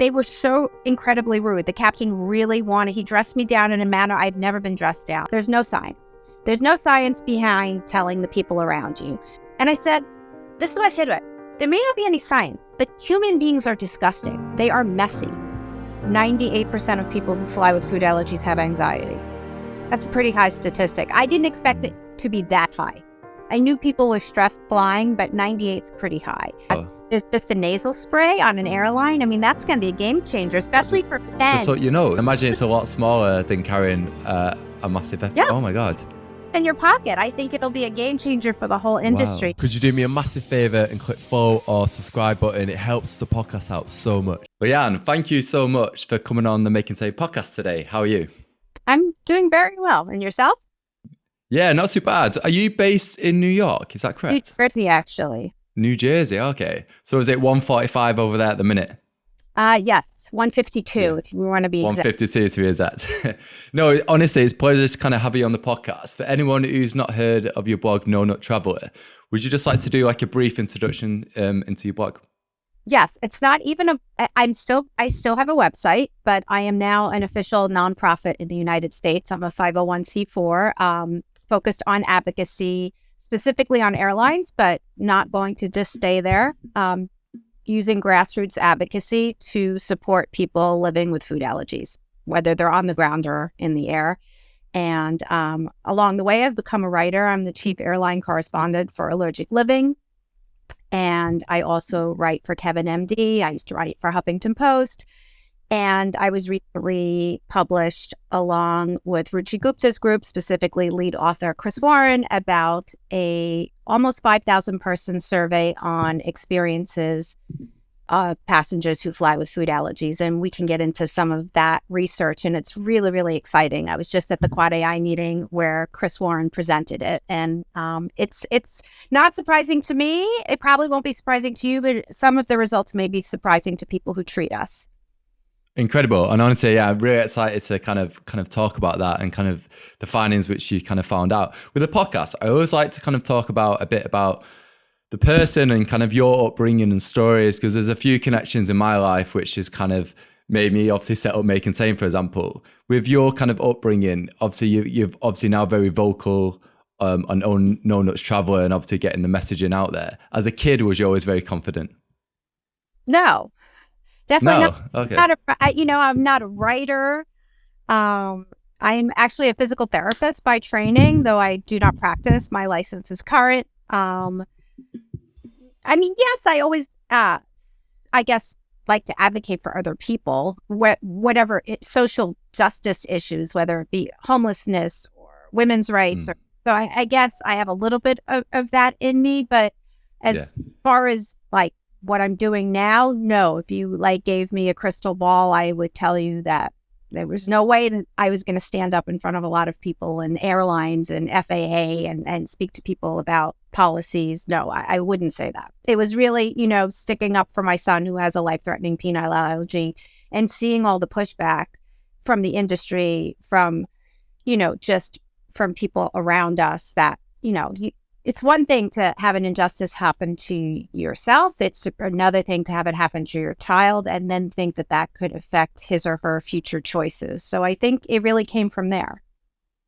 they were so incredibly rude. The captain really he dressed me down in a manner I've never been dressed down. There's no science. There's no science behind telling the people around you. And I said, this is what I said to it. There may not be any science, but human beings are disgusting. They are messy. 98% of people who fly with food allergies have anxiety. That's a pretty high statistic. I didn't expect it to be that high. I knew people were stressed flying, but 98 is pretty high. Oh. There's just a nasal spray on an airline. I mean, that's going to be a game changer, especially for men. Just so you know, imagine it's a lot smaller than carrying a massive EpiPen. Yeah. Oh my God. In your pocket. I think it'll be a game changer for the whole industry. Wow. Could you do me a massive favor and click follow or subscribe button? It helps the podcast out so much. Lianne, thank you so much for coming on the Make and Save podcast today. How are you? I'm doing very well. And yourself? Yeah, not too bad. Are you based in New York? Is that correct? New Jersey, actually. New Jersey, okay. So is it 1:45 over there at the minute? Yes, 152 if you want to be exact. 152 to be exact. No, honestly, it's a pleasure to kind of have you on the podcast. For anyone who's not heard of your blog, No Nut Traveler, would you just like to do like a brief introduction into your blog? Yes, it's not even I still have a website, but I am now an official nonprofit in the United States. I'm a 501c4, focused on advocacy, specifically on airlines, but not going to just stay there. Using grassroots advocacy to support people living with food allergies, whether they're on the ground or in the air. And along the way, I've become a writer. I'm the chief airline correspondent for Allergic Living. And I also write for Kevin MD. I used to write for Huffington Post. And I was recently published along with Ruchi Gupta's group, specifically lead author Chris Warren, about a almost 5,000 person survey on experiences of passengers who fly with food allergies. And we can get into some of that research. And it's really, really exciting. I was just at the Quad AI meeting where Chris Warren presented it. And it's not surprising to me. It probably won't be surprising to you, but some of the results may be surprising to people who treat us. Incredible. And honestly, yeah, I'm really excited to kind of talk about that and kind of the findings which you kind of found out. With the podcast, I always like to kind of talk about a bit about the person and kind of your upbringing and stories, because there's a few connections in my life which has kind of made me obviously set up Make and Save, for example. With your kind of upbringing, obviously you've obviously now very vocal on No Nuts Traveler and obviously getting the messaging out there. As a kid, was you always very confident? No. Definitely no. Okay. I'm not a writer. I'm actually a physical therapist by training, though I do not practice. My license is current. Yes, I always, I guess, like to advocate for other people, whatever social justice issues, whether it be homelessness or women's rights. So I guess I have a little bit of that in me, but as far as like what I'm doing now, no. If you gave me a crystal ball, I would tell you that there was no way that I was going to stand up in front of a lot of people and airlines and FAA and speak to people about policies. No, I wouldn't say that. It was really, sticking up for my son who has a life-threatening peanut allergy and seeing all the pushback from the industry, from, just from people around us that, it's one thing to have an injustice happen to yourself. It's another thing to have it happen to your child and then think that that could affect his or her future choices. So I think it really came from there.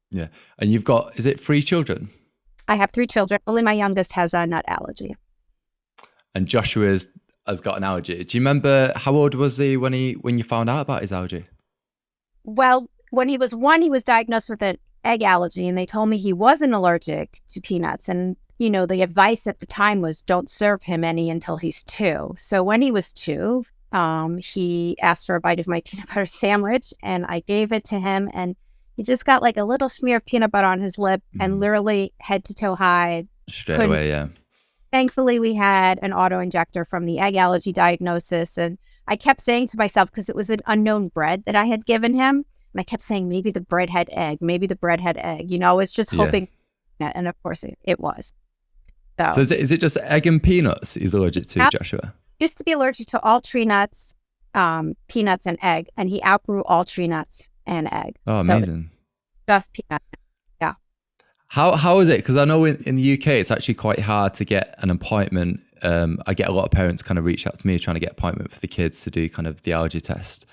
Yeah. And you've got, is it 3 children? I have 3 children. Only my youngest has a nut allergy. And Joshua has got an allergy. Do you remember how old was he when you found out about his allergy? Well, when he was 1, he was diagnosed with an egg allergy, and they told me he wasn't allergic to peanuts. And, the advice at the time was don't serve him any until he's 2. So when he was 2, he asked for a bite of my peanut butter sandwich, and I gave it to him, and he just got like a little smear of peanut butter on his lip and literally head to toe hives. Straight away, yeah. Thankfully, we had an autoinjector from the egg allergy diagnosis. And I kept saying to myself, because it was an unknown bread that I had given him, and I kept saying, maybe the bread had egg, maybe the bread had egg. I was just hoping. Yeah. And of course, it was. So is it just egg and peanuts he's allergic to, Joshua? He used to be allergic to all tree nuts, peanuts, and egg. And he outgrew all tree nuts and egg. Oh, amazing. So just peanuts. Yeah. How is it? Because I know in the UK, it's actually quite hard to get an appointment I get a lot of parents kind of reach out to me trying to get appointment for the kids to do kind of the allergy test.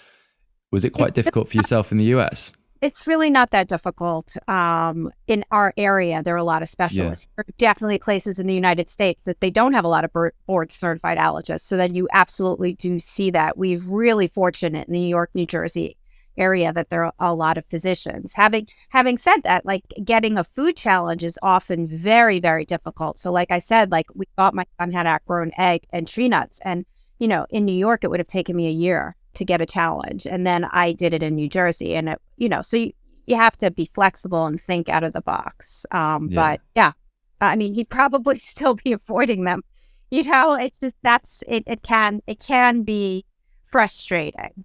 Was it quite difficult for yourself in the US? It's really not that difficult. In our area, there are a lot of specialists. There are definitely places in the United States that they don't have a lot of board certified allergists. So then you absolutely do see that. We're really fortunate in the New York, New Jersey area that there are a lot of physicians. Having said that, like getting a food challenge is often very, very difficult. So like I said, like we thought my son had outgrown egg and tree nuts. And, you know, in New York, it would have taken me a year to get a challenge. And then I did it in New Jersey. And, it, you know, so you have to be flexible and think out of the box. But yeah, I mean, he'd probably still be avoiding them. You know, it's just it can be frustrating.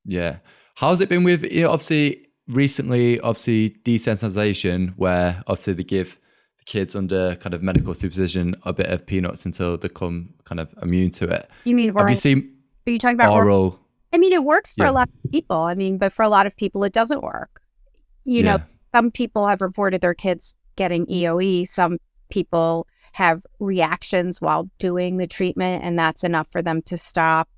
Yeah. How's it been with, you know, obviously recently, desensitization, where obviously they give the kids under kind of medical supervision a bit of peanuts until they become kind of immune to it. You mean have you seen are you talking about oral? I mean, it works for a lot of people. I mean, but for a lot of people, it doesn't work. You know, some people have reported their kids getting EOE. Some people have reactions while doing the treatment, and that's enough for them to stop.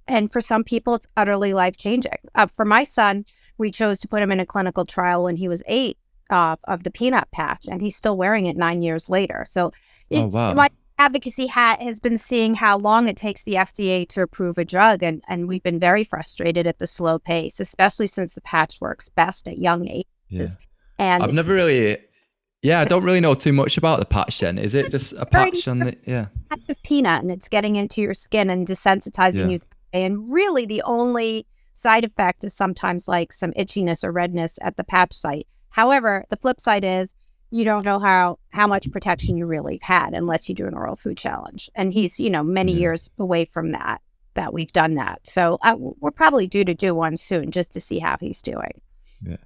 And for some people, it's utterly life-changing. For my son, we chose to put him in a clinical trial when he was 8 of the peanut patch, and he's still wearing it 9 years later. So my advocacy hat has been seeing how long it takes the FDA to approve a drug, and we've been very frustrated at the slow pace, especially since the patch works best at young ages. Yeah. And I've never really... Yeah, I don't really know too much about the patch then. Is it just a patch on the... Yeah. Patch of peanut, and it's getting into your skin and desensitizing you. And really the only side effect is sometimes like some itchiness or redness at the patch site. However, the flip side is you don't know how much protection you really had unless you do an oral food challenge. And he's, you know, many years away from that we've done that. So we're probably due to do one soon just to see how he's doing. Yeah.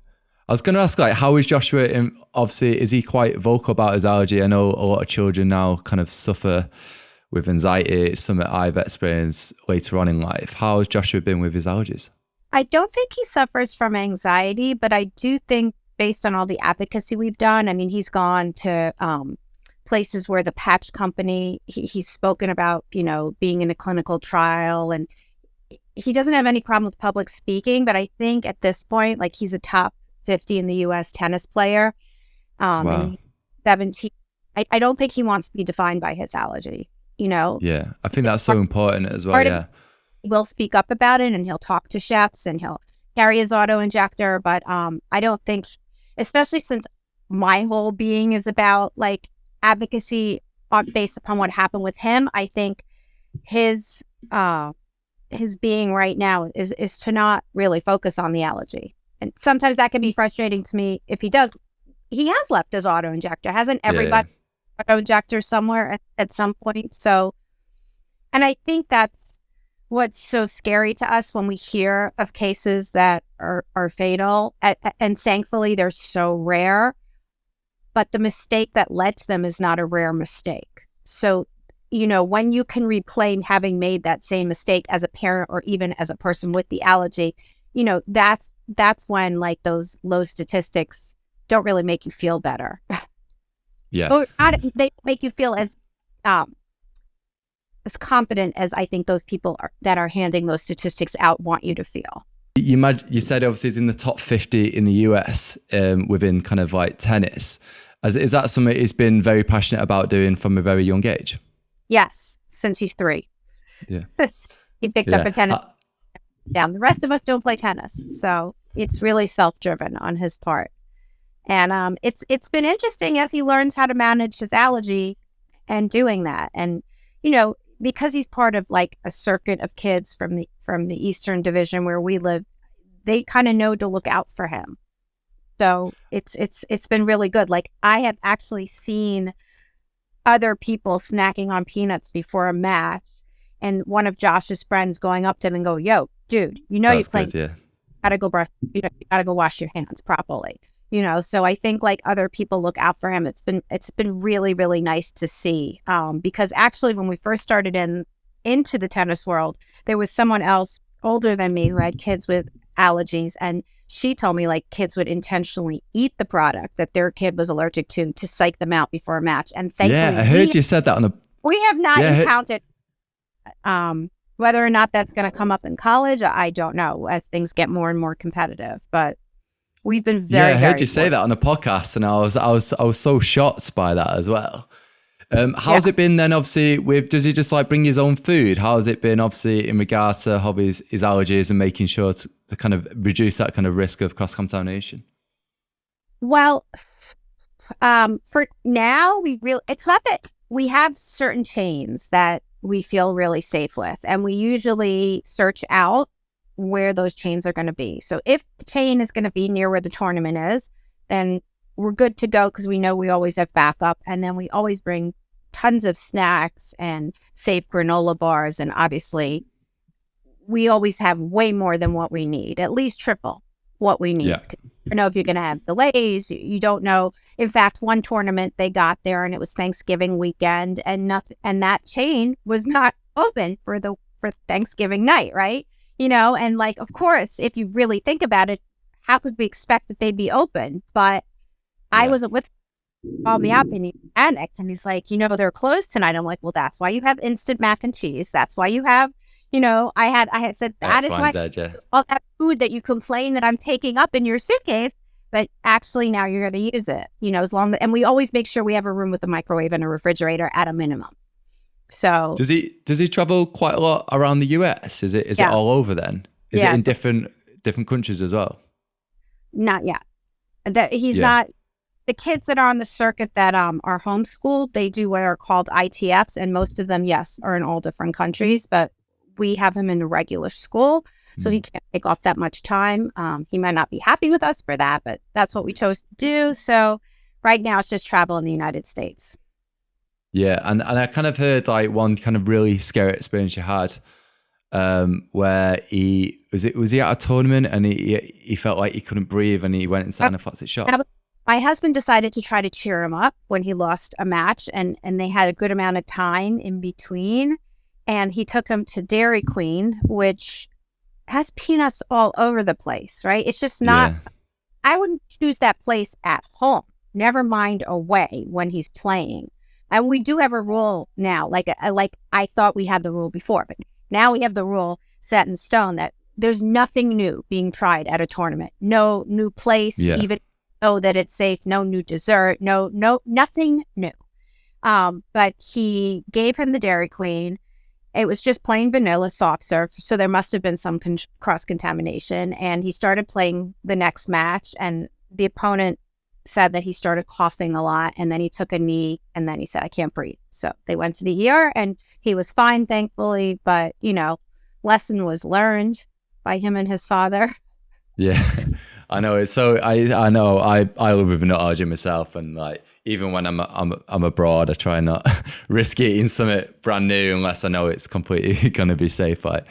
I was going to ask, like, how is Joshua? Obviously, is he quite vocal about his allergy? I know a lot of children now kind of suffer with anxiety. It's something I've experienced later on in life. How has Joshua been with his allergies? I don't think he suffers from anxiety, but I do think based on all the advocacy we've done, I mean, he's gone to places where the patch company, he's spoken about, you know, being in a clinical trial, and he doesn't have any problem with public speaking, but I think at this point, like he's a top 50 in the US tennis player. And he's 17. I don't think he wants to be defined by his allergy. You know? Yeah, I think that's so important as well. Yeah. He will speak up about it, and he'll talk to chefs, and he'll carry his autoinjector. But I don't think, especially since my whole being is about like advocacy based upon what happened with him, I think his being right now is to not really focus on the allergy. And sometimes that can be frustrating to me if he does. He has left his autoinjector. Hasn't everybody auto-injector somewhere at some point? So, and I think that's what's so scary to us when we hear of cases that are fatal, and thankfully they're so rare, but the mistake that led to them is not a rare mistake. So, you know, when you can replay having made that same mistake as a parent or even as a person with the allergy, you know, that's when like those low statistics don't really make you feel better. Yeah. Or they make you feel as confident as I think those people that are handing those statistics out want you to feel. You said obviously it's in the top 50 in the US within kind of like tennis. Is that something he's been very passionate about doing from a very young age? Yes, since he's 3. Yeah. He picked up a tennis down. The rest of us don't play tennis. So it's really self-driven on his part. And it's been interesting as he learns how to manage his allergy and doing that. And, you know, because he's part of like a circuit of kids from the Eastern Division where we live, they kind of know to look out for him. So it's been really good. Like I have actually seen other people snacking on peanuts before a match, and one of Josh's friends going up to him and go, "Yo, dude, you know you're playing. You gotta go brush. You gotta go wash your hands properly." You know, so I think like other people look out for him. It's been really, really nice to see. Because actually when we first started into the tennis world, there was someone else older than me who had kids with allergies, and she told me like kids would intentionally eat the product that their kid was allergic to psych them out before a match. And thankfully, I heard you said that We have not Yeah. encountered whether or not that's going to come up in college. I don't know as things get more and more competitive, but we've been very, Yeah, I heard very you say fortunate. that on the podcast, and I was so shocked by that as well. How's Yeah. it been then? Obviously, does he just like bring his own food? How's it been? Obviously, in regards to his allergies and making sure to kind of reduce that kind of risk of cross contamination. Well, for now, it's not that we have certain chains that we feel really safe with, and we usually search out where those chains are going to be. So if the chain is going to be near where the tournament is, then we're good to go because we know we always have backup. And then we always bring tons of snacks and safe granola bars. And obviously, we always have way more than what we need, at least triple what we need. Yeah. You know if you're going to have delays. You don't know. In fact, one tournament they got there and it was Thanksgiving weekend, and nothing, and that chain was not open for Thanksgiving night, right? And like, of course, if you really think about it, how could we expect that they'd be open? But I wasn't with him. Called me up and he panicked and he's like, they're closed tonight. I'm like, well, that's why you have instant mac and cheese. That's why you have, I had said that is why all that food that you complain that I'm taking up in your suitcase, but actually now you're going to use it, and we always make sure we have a room with a microwave and a refrigerator at a minimum. So does he travel quite a lot around the US? Is it all over then? Is it in different countries as well? Not yet. That he's not. The kids that are on the circuit that are homeschooled, they do what are called ITFs, and most of them, yes, are in all different countries. But we have him in a regular school, so he can't take off that much time. He might not be happy with us for that, but that's what we chose to do. So right now, it's just travel in the United States. Yeah, and I kind of heard like one kind of really scary experience you had, where he was at a tournament and he felt like he couldn't breathe and he went into anaphylactic shock. My husband decided to try to cheer him up when he lost a match, and they had a good amount of time in between, and he took him to Dairy Queen, which has peanuts all over the place, right? It's just not. Yeah. I wouldn't choose that place at home. Never mind away when he's playing. And we do have a rule now, like I thought we had the rule before, but now we have the rule set in stone that there's nothing new being tried at a tournament. No new place, even know that it's safe. No new dessert. No, nothing new. But he gave him the Dairy Queen. It was just plain vanilla soft serve, so there must have been some cross-contamination. And he started playing the next match, and the opponent said that he started coughing a lot, and then he took a knee, and then he said, I can't breathe. So they went to the ER, and he was fine, thankfully. But, lesson was learned by him and his father. Yeah, I know. It's so I know I live with a nut allergy myself, and like even when I'm abroad, I try not risk eating something brand new unless I know it's completely going to be safe. Like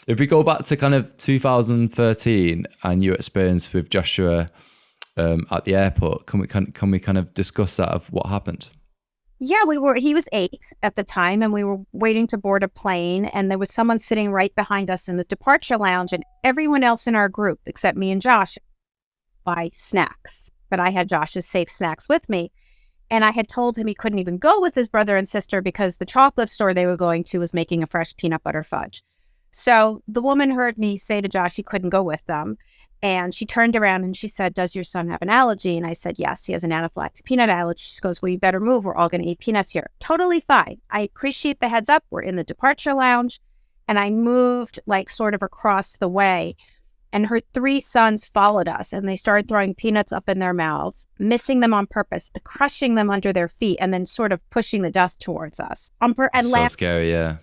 if we go back to kind of 2013 and your experience with Joshua at the airport, can we kind of discuss that of what happened? Yeah, he was 8 at the time, and we were waiting to board a plane, and there was someone sitting right behind us in the departure lounge, and everyone else in our group, except me and Josh, buy snacks. But I had Josh's safe snacks with me, and I had told him he couldn't even go with his brother and sister because the chocolate store they were going to was making a fresh peanut butter fudge. So the woman heard me say to Josh he couldn't go with them, and she turned around and she said, does your son have an allergy? And I said, yes, he has an anaphylactic peanut allergy. She goes, well, you better move. We're all going to eat peanuts here. Totally fine. I appreciate the heads up. We're in the departure lounge. And I moved like sort of across the way. And her 3 sons followed us, and they started throwing peanuts up in their mouths, missing them on purpose, crushing them under their feet, and then sort of pushing the dust towards us. So scary, yeah.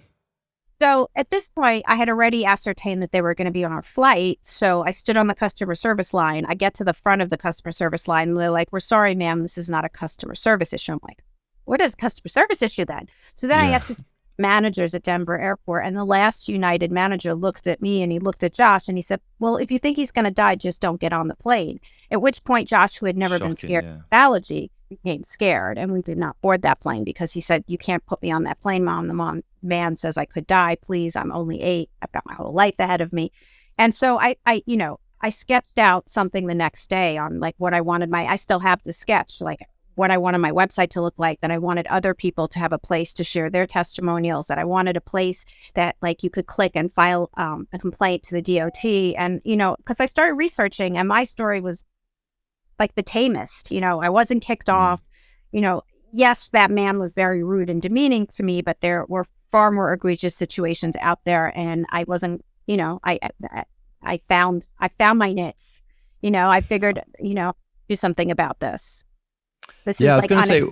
So at this point, I had already ascertained that they were going to be on our flight. So I stood on the customer service line. I get to the front of the customer service line, and they're like, we're sorry, ma'am, this is not a customer service issue. I'm like, what is a customer service issue then? So then I asked the managers at Denver Airport, and the last United manager looked at me and he looked at Josh and he said, well, if you think he's going to die, just don't get on the plane. At which point, Josh, who had never been scared of allergy, became scared, and we did not board that plane because he said, you can't put me on that plane, Mom. The man says I could die. Please, I'm only 8. I've got my whole life ahead of me. And so I sketched out something the next day on like what I wanted I still have the sketch, like what I wanted my website to look like, that I wanted other people to have a place to share their testimonials, that I wanted a place that like you could click and file a complaint to the DOT. And, because I started researching and my story was like the tamest, I wasn't kicked off, yes, that man was very rude and demeaning to me, but there were far more egregious situations out there. And I wasn't, I found my niche, I figured, do something about this. This Yeah, I is was going to say,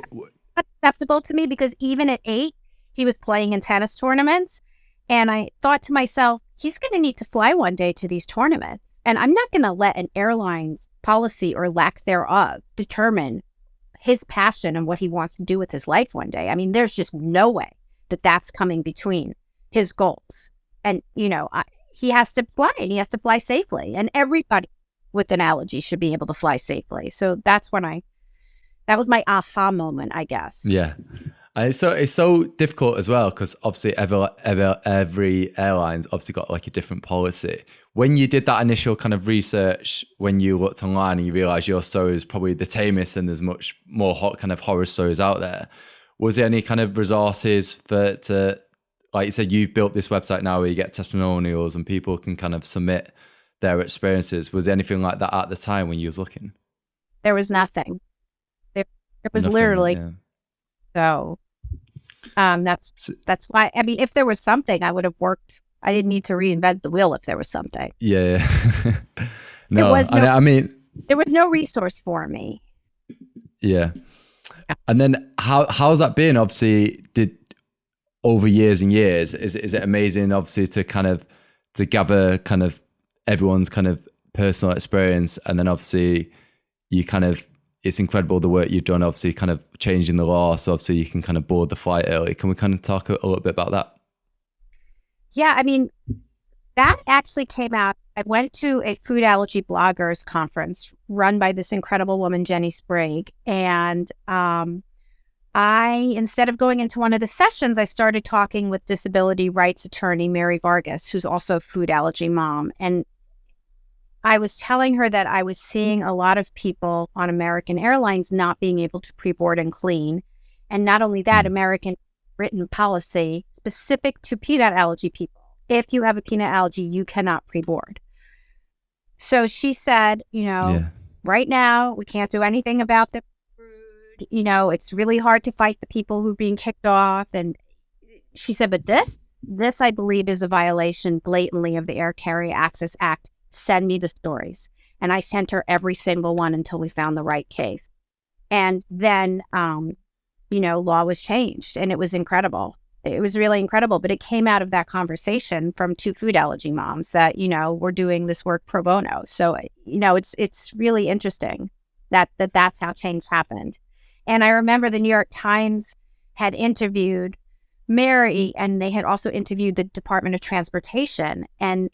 unacceptable to me, because even at 8, he was playing in tennis tournaments. And I thought to myself, he's going to need to fly one day to these tournaments. And I'm not going to let an airline's policy or lack thereof determine his passion and what he wants to do with his life one day. I mean, there's just no way that that's coming between his goals. And, he has to fly, and he has to fly safely. And everybody with an allergy should be able to fly safely. So that's when that was my aha moment, I guess. Yeah. It's so difficult as well, because obviously every airline's obviously got like a different policy. When you did that initial kind of research, when you looked online and you realized your story is probably the tamest and there's much more kind of horror stories out there, was there any kind of resources to, like you said, you've built this website now where you get testimonials and people can kind of submit their experiences. Was there anything like that at the time when you was looking? There was nothing. There was nothing, literally. Yeah. So that's why, I mean, if there was something, I would have worked. I didn't need to reinvent the wheel if there was something. Yeah. No, I mean, there was no resource for me. Yeah. And then how's that been? Obviously, over years and years, is it amazing, obviously, to gather kind of everyone's kind of personal experience, and then obviously it's incredible the work you've done, obviously kind of changing the law, so obviously you can kind of board the flight early. Can we kind of talk a little bit about that? Yeah, I mean, that actually came out. I went to a food allergy bloggers conference run by this incredible woman, Jenny Sprague, and instead of going into one of the sessions, I started talking with disability rights attorney Mary Vargas, who's also a food allergy mom. And I was telling her that I was seeing a lot of people on American Airlines not being able to pre-board and clean. And not only that, American written policy specific to peanut allergy people. If you have a peanut allergy, you cannot pre-board. So she said, right now, we can't do anything about the food. It's really hard to fight the people who are being kicked off. And she said, but this, I believe, is a violation blatantly of the Air Carrier Access Act. Send me the stories. And I sent her every single one until we found the right case. And then, law was changed, and it was incredible. It was really incredible. But it came out of that conversation from 2 food allergy moms that, we're doing this work pro bono. So, it's really interesting that's how change happened. And I remember the New York Times had interviewed Mary, and they had also interviewed the Department of Transportation. And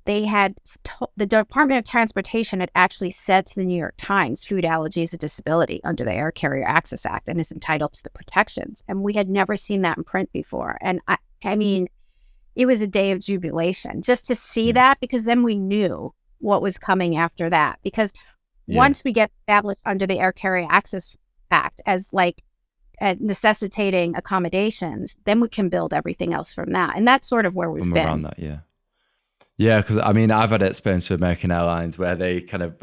the Department of Transportation had actually said to the New York Times, food allergy is a disability under the Air Carrier Access Act and is entitled to the protections. And we had never seen that in print before. And I mean, it was a day of jubilation just to see that, because then we knew what was coming after that. Because once we get established under the Air Carrier Access Act as necessitating accommodations, then we can build everything else from that. And that's sort of where we've been. Around that, yeah. Yeah, because I mean, I've had experience with American Airlines where they kind of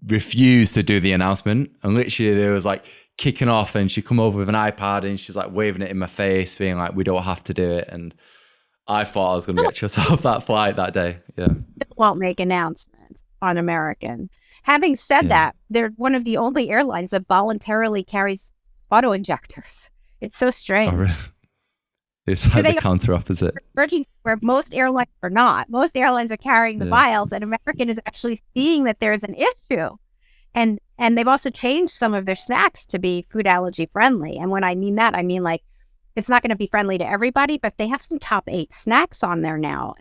refused to do the announcement, and literally they was like kicking off, and she come over with an iPad and she's like waving it in my face, being like, "We don't have to do it." And I thought I was going to get shut off that flight that day. Yeah, it won't make announcements on American. Having said that, they're one of the only airlines that voluntarily carries autoinjectors. It's so strange. Oh, really? It's like the counter opposite. Where most airlines are not. Most airlines are carrying the vials, and American is actually seeing that there's an issue. And they've also changed some of their snacks to be food allergy friendly. And when I mean that, I mean like it's not going to be friendly to everybody, but they have some top 8 snacks on there now,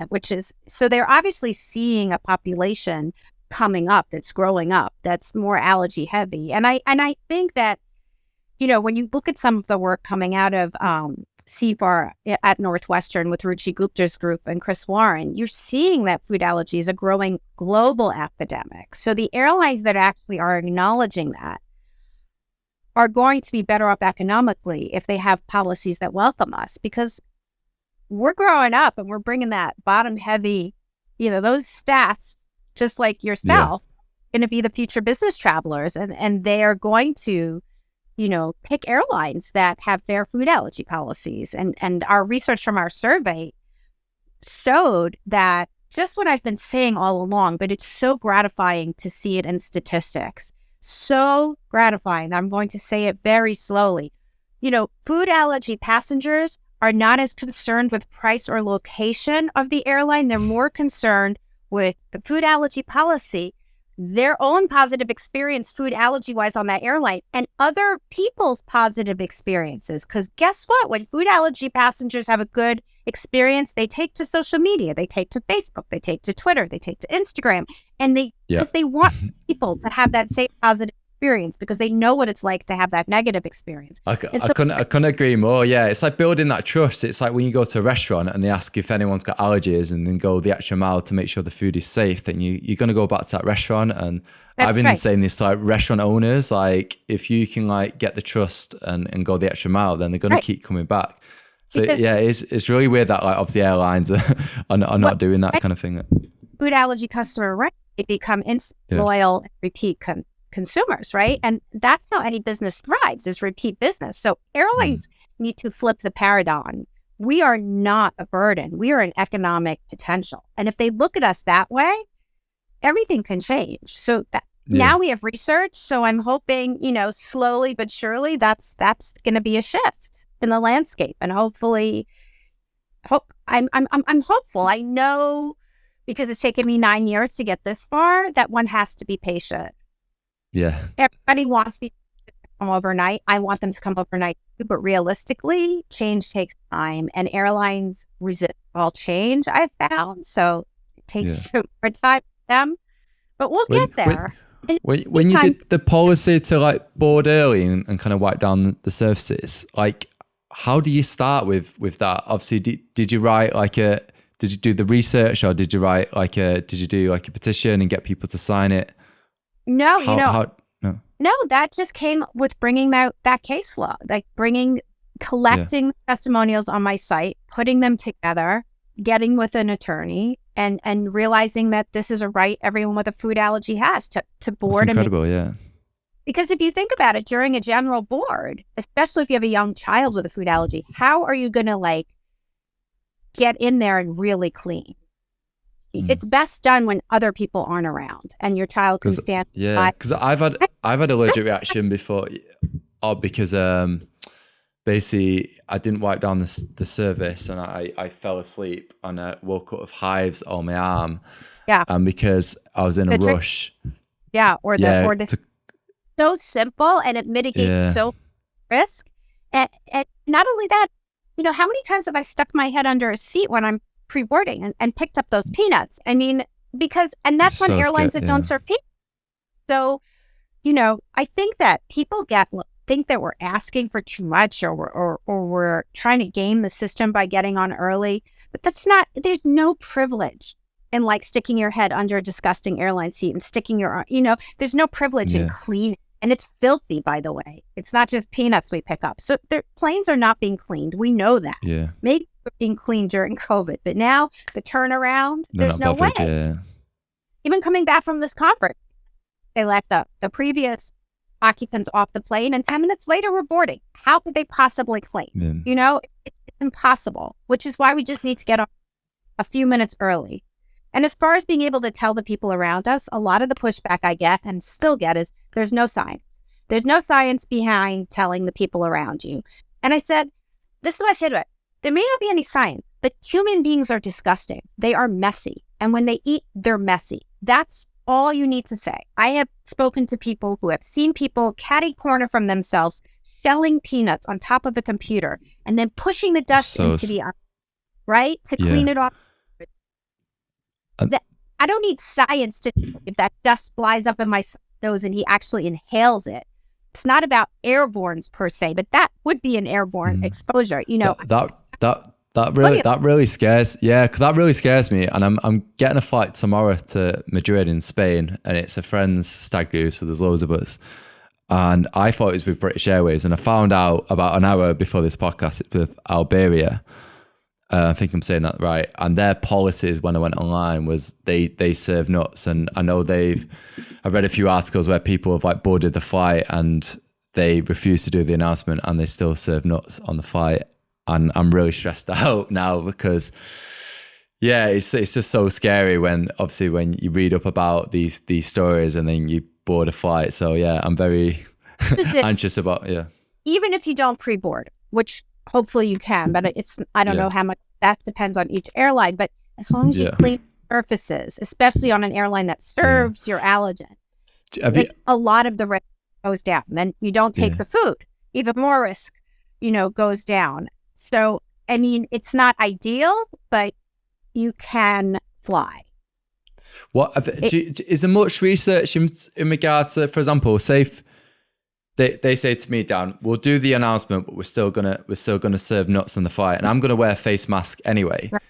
so they're obviously seeing a population coming up that's growing up that's more allergy heavy. And I think that, when you look at some of the work coming out of CFAR at Northwestern with Ruchi Gupta's group and Chris Warren, you're seeing that food allergy is a growing global epidemic. So the airlines that actually are acknowledging that are going to be better off economically if they have policies that welcome us, because we're growing up and we're bringing that bottom heavy, those stats, just like yourself, going to be the future business travelers. And they are going to, pick airlines that have fair food allergy policies. And our research from our survey showed that just what I've been saying all along, but it's so gratifying to see it in statistics. So gratifying. I'm going to say it very slowly. Food allergy passengers are not as concerned with price or location of the airline. They're more concerned with the food allergy policy, their own positive experience food allergy-wise on that airline, and other people's positive experiences. Because guess what? When food allergy passengers have a good experience, they take to social media, they take to Facebook, they take to Twitter, they take to Instagram, and because they want people to have that same positive experience, because they know what it's like to have that negative experience. I couldn't agree more. Yeah, it's like building that trust. It's like when you go to a restaurant and they ask if anyone's got allergies, and then go the extra mile to make sure the food is safe, then you're going to go back to that restaurant. And I've been saying this to like restaurant owners, like if you can like get the trust and go the extra mile, then they're going to keep coming back. So because it's really weird that like obviously airlines are not doing that kind of thing. Food allergy customer, right? They become loyal and repeat consumers, right? And that's how any business thrives, is repeat business. So airlines need to flip the paradigm. We are not a burden. We are an economic potential. And if they look at us that way, everything can change. So now we have research. So I'm hoping, slowly but surely that's going to be a shift in the landscape. And hopefully, I'm hopeful. I know, because it's taken me 9 years to get this far, that one has to be patient. Yeah. Everybody wants these to come overnight. I want them to come overnight too, but realistically, change takes time, and airlines resist all change, I've found. So it takes more time for them, but we'll get there. When you did the policy to like board early and kind of wipe down the surfaces, like how do you start with that? Obviously, did you write did you do the research, or did you write did you do like a petition and get people to sign it? No, no, that just came with bringing that case law, like collecting testimonials on my site, putting them together, getting with an attorney, and realizing that this is a right everyone with a food allergy has to board. That's incredible, Because if you think about it, during a general board, especially if you have a young child with a food allergy, how are you going to get in there and really clean? It's best done when other people aren't around and your child can stand. Yeah, because I've had allergic reaction before, because basically I didn't wipe down the surface, and I fell asleep and I woke up with hives on my arm. Yeah, and because I was in a rush. Yeah, so simple, and it mitigates so risk. And not only that, how many times have I stuck my head under a seat when I'm pre-boarding and picked up those peanuts? I mean, and that's on airlines that don't serve peanuts. So, I think that people think that we're asking for too much, or we're trying to game the system by getting on early, but that's not. There's no privilege in sticking your head under a disgusting airline seat and sticking your arm. There's no privilege in cleaning. And it's filthy, by the way. It's not just peanuts we pick up. So planes are not being cleaned. We know that. Yeah. Maybe we're being cleaned during COVID, but now the turnaround, there's no way. Yeah. Even coming back from this conference, they let the previous occupants off the plane, and 10 minutes later we're boarding. How could they possibly clean? Yeah. It's impossible, which is why we just need to get off a few minutes early. And as far as being able to tell the people around us, a lot of the pushback I get and still get is there's no science. There's no science behind telling the people around you. And I said, this is what I said to it. There may not be any science, but human beings are disgusting. They are messy. And when they eat, they're messy. That's all you need to say. I have spoken to people who have seen people catty corner from themselves, shelling peanuts on top of a computer and then pushing the dust into the oven, right? To clean it off. I don't need science to if that dust flies up in my nose and he actually inhales it. It's not about airbornes per se, but that would be an airborne exposure. That really scares. Yeah, because that really scares me. And I'm getting a flight tomorrow to Madrid in Spain, and it's a friend's stag do, so there's loads of us. and I thought it was with British Airways, and I found out about an hour before this podcast it's with Iberia. I think I'm saying that right. And their policies when I went online was they serve nuts, and I know I read a few articles where people have like boarded the flight and they refuse to do the announcement and they still serve nuts on the flight. And I'm really stressed out now because it's just so scary when you read up about these stories and then you board a flight. So yeah, I'm very anxious about Even if you don't pre-board, which hopefully you can, but I don't know how much that depends on each airline. But as long as you clean surfaces, especially on an airline that serves your allergen, a lot of the risk goes down. Then you don't take the food, even more risk, goes down. So I mean, it's not ideal, but you can fly. Is there much research in regards to, for example, safe? They say to me, Dan, we'll do the announcement, but we're still gonna serve nuts on the flight, and I'm gonna wear a face mask anyway. Right.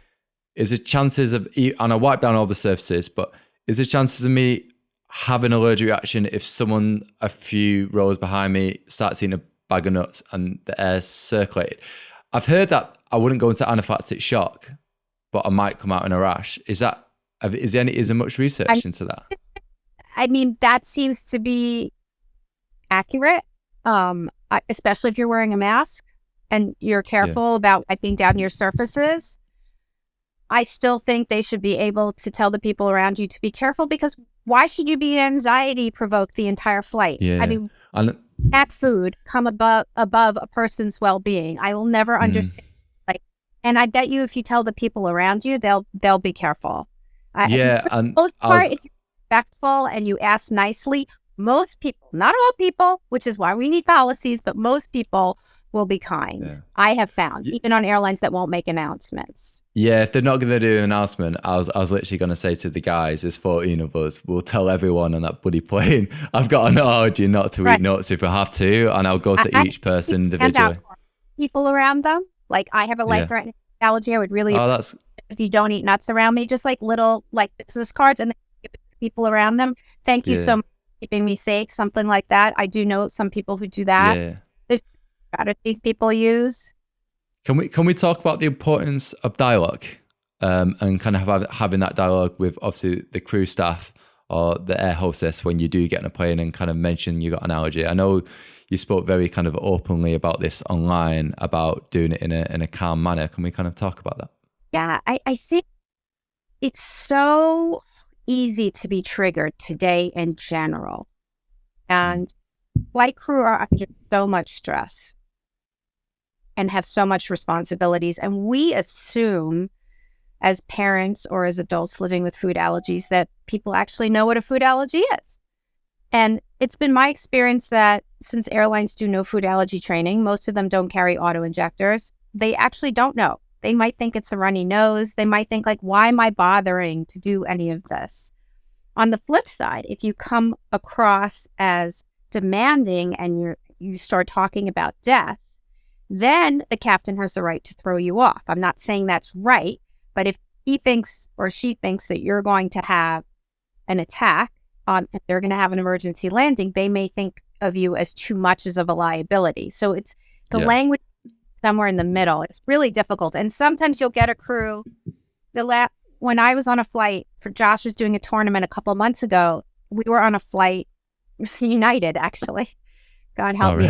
Is there chances of, and I wipe down all the surfaces, but is there chances of me having an allergic reaction if someone a few rows behind me starts eating a bag of nuts and the air's circulated? I've heard that I wouldn't go into anaphylactic shock, but I might come out in a rash. Is there much research into that? I mean, that seems to be accurate, especially if you're wearing a mask and you're careful about wiping down your surfaces. I still think they should be able to tell the people around you to be careful, because why should you be anxiety provoked the entire flight? I mean, that food come above a person's well-being. I will never understand. And I bet you if you tell the people around you, they'll be careful. And most part, if you're respectful and you ask nicely, most people, not all people, which is why we need policies, but most people will be kind. Yeah. I have found, even on airlines that won't make announcements. Yeah, if they're not going to do an announcement, I was literally going to say to the guys, there's 14 of us, we'll tell everyone on that bloody plane, I've got an allergy not to eat nuts if I have to, and I'll go to each person individually. People around them, like I have a life-threatening allergy, I would really, if you don't eat nuts around me, just like little business cards, and then give it to people around them. Thank you so much for keeping me safe, something like that. I do know some people who do that. Yeah. There's strategies people use. Can we talk about the importance of dialogue, and kind of having that dialogue with obviously the crew staff or the air hostess when you do get on a plane and kind of mention you got an allergy? I know you spoke very kind of openly about this online, about doing it in a calm manner. Can we kind of talk about that? Yeah, I think it's so easy to be triggered today in general. And flight crew are under so much stress and have so much responsibilities. And we assume as parents or as adults living with food allergies that people actually know what a food allergy is. And it's been my experience that since airlines do no food allergy training, most of them don't carry autoinjectors. They actually don't know. They might think it's a runny nose. They might think why am I bothering to do any of this? On the flip side, if you come across as demanding and you start talking about death, then the captain has the right to throw you off. I'm not saying that's right, but if he thinks or she thinks that you're going to have an attack, and they're going to have an emergency landing, they may think of you as too much of a liability. So it's the language somewhere in the middle. It's really difficult. And sometimes you'll get a crew. When I was on a flight, for Josh was doing a tournament a couple months ago, we were on a flight, United actually, God help me.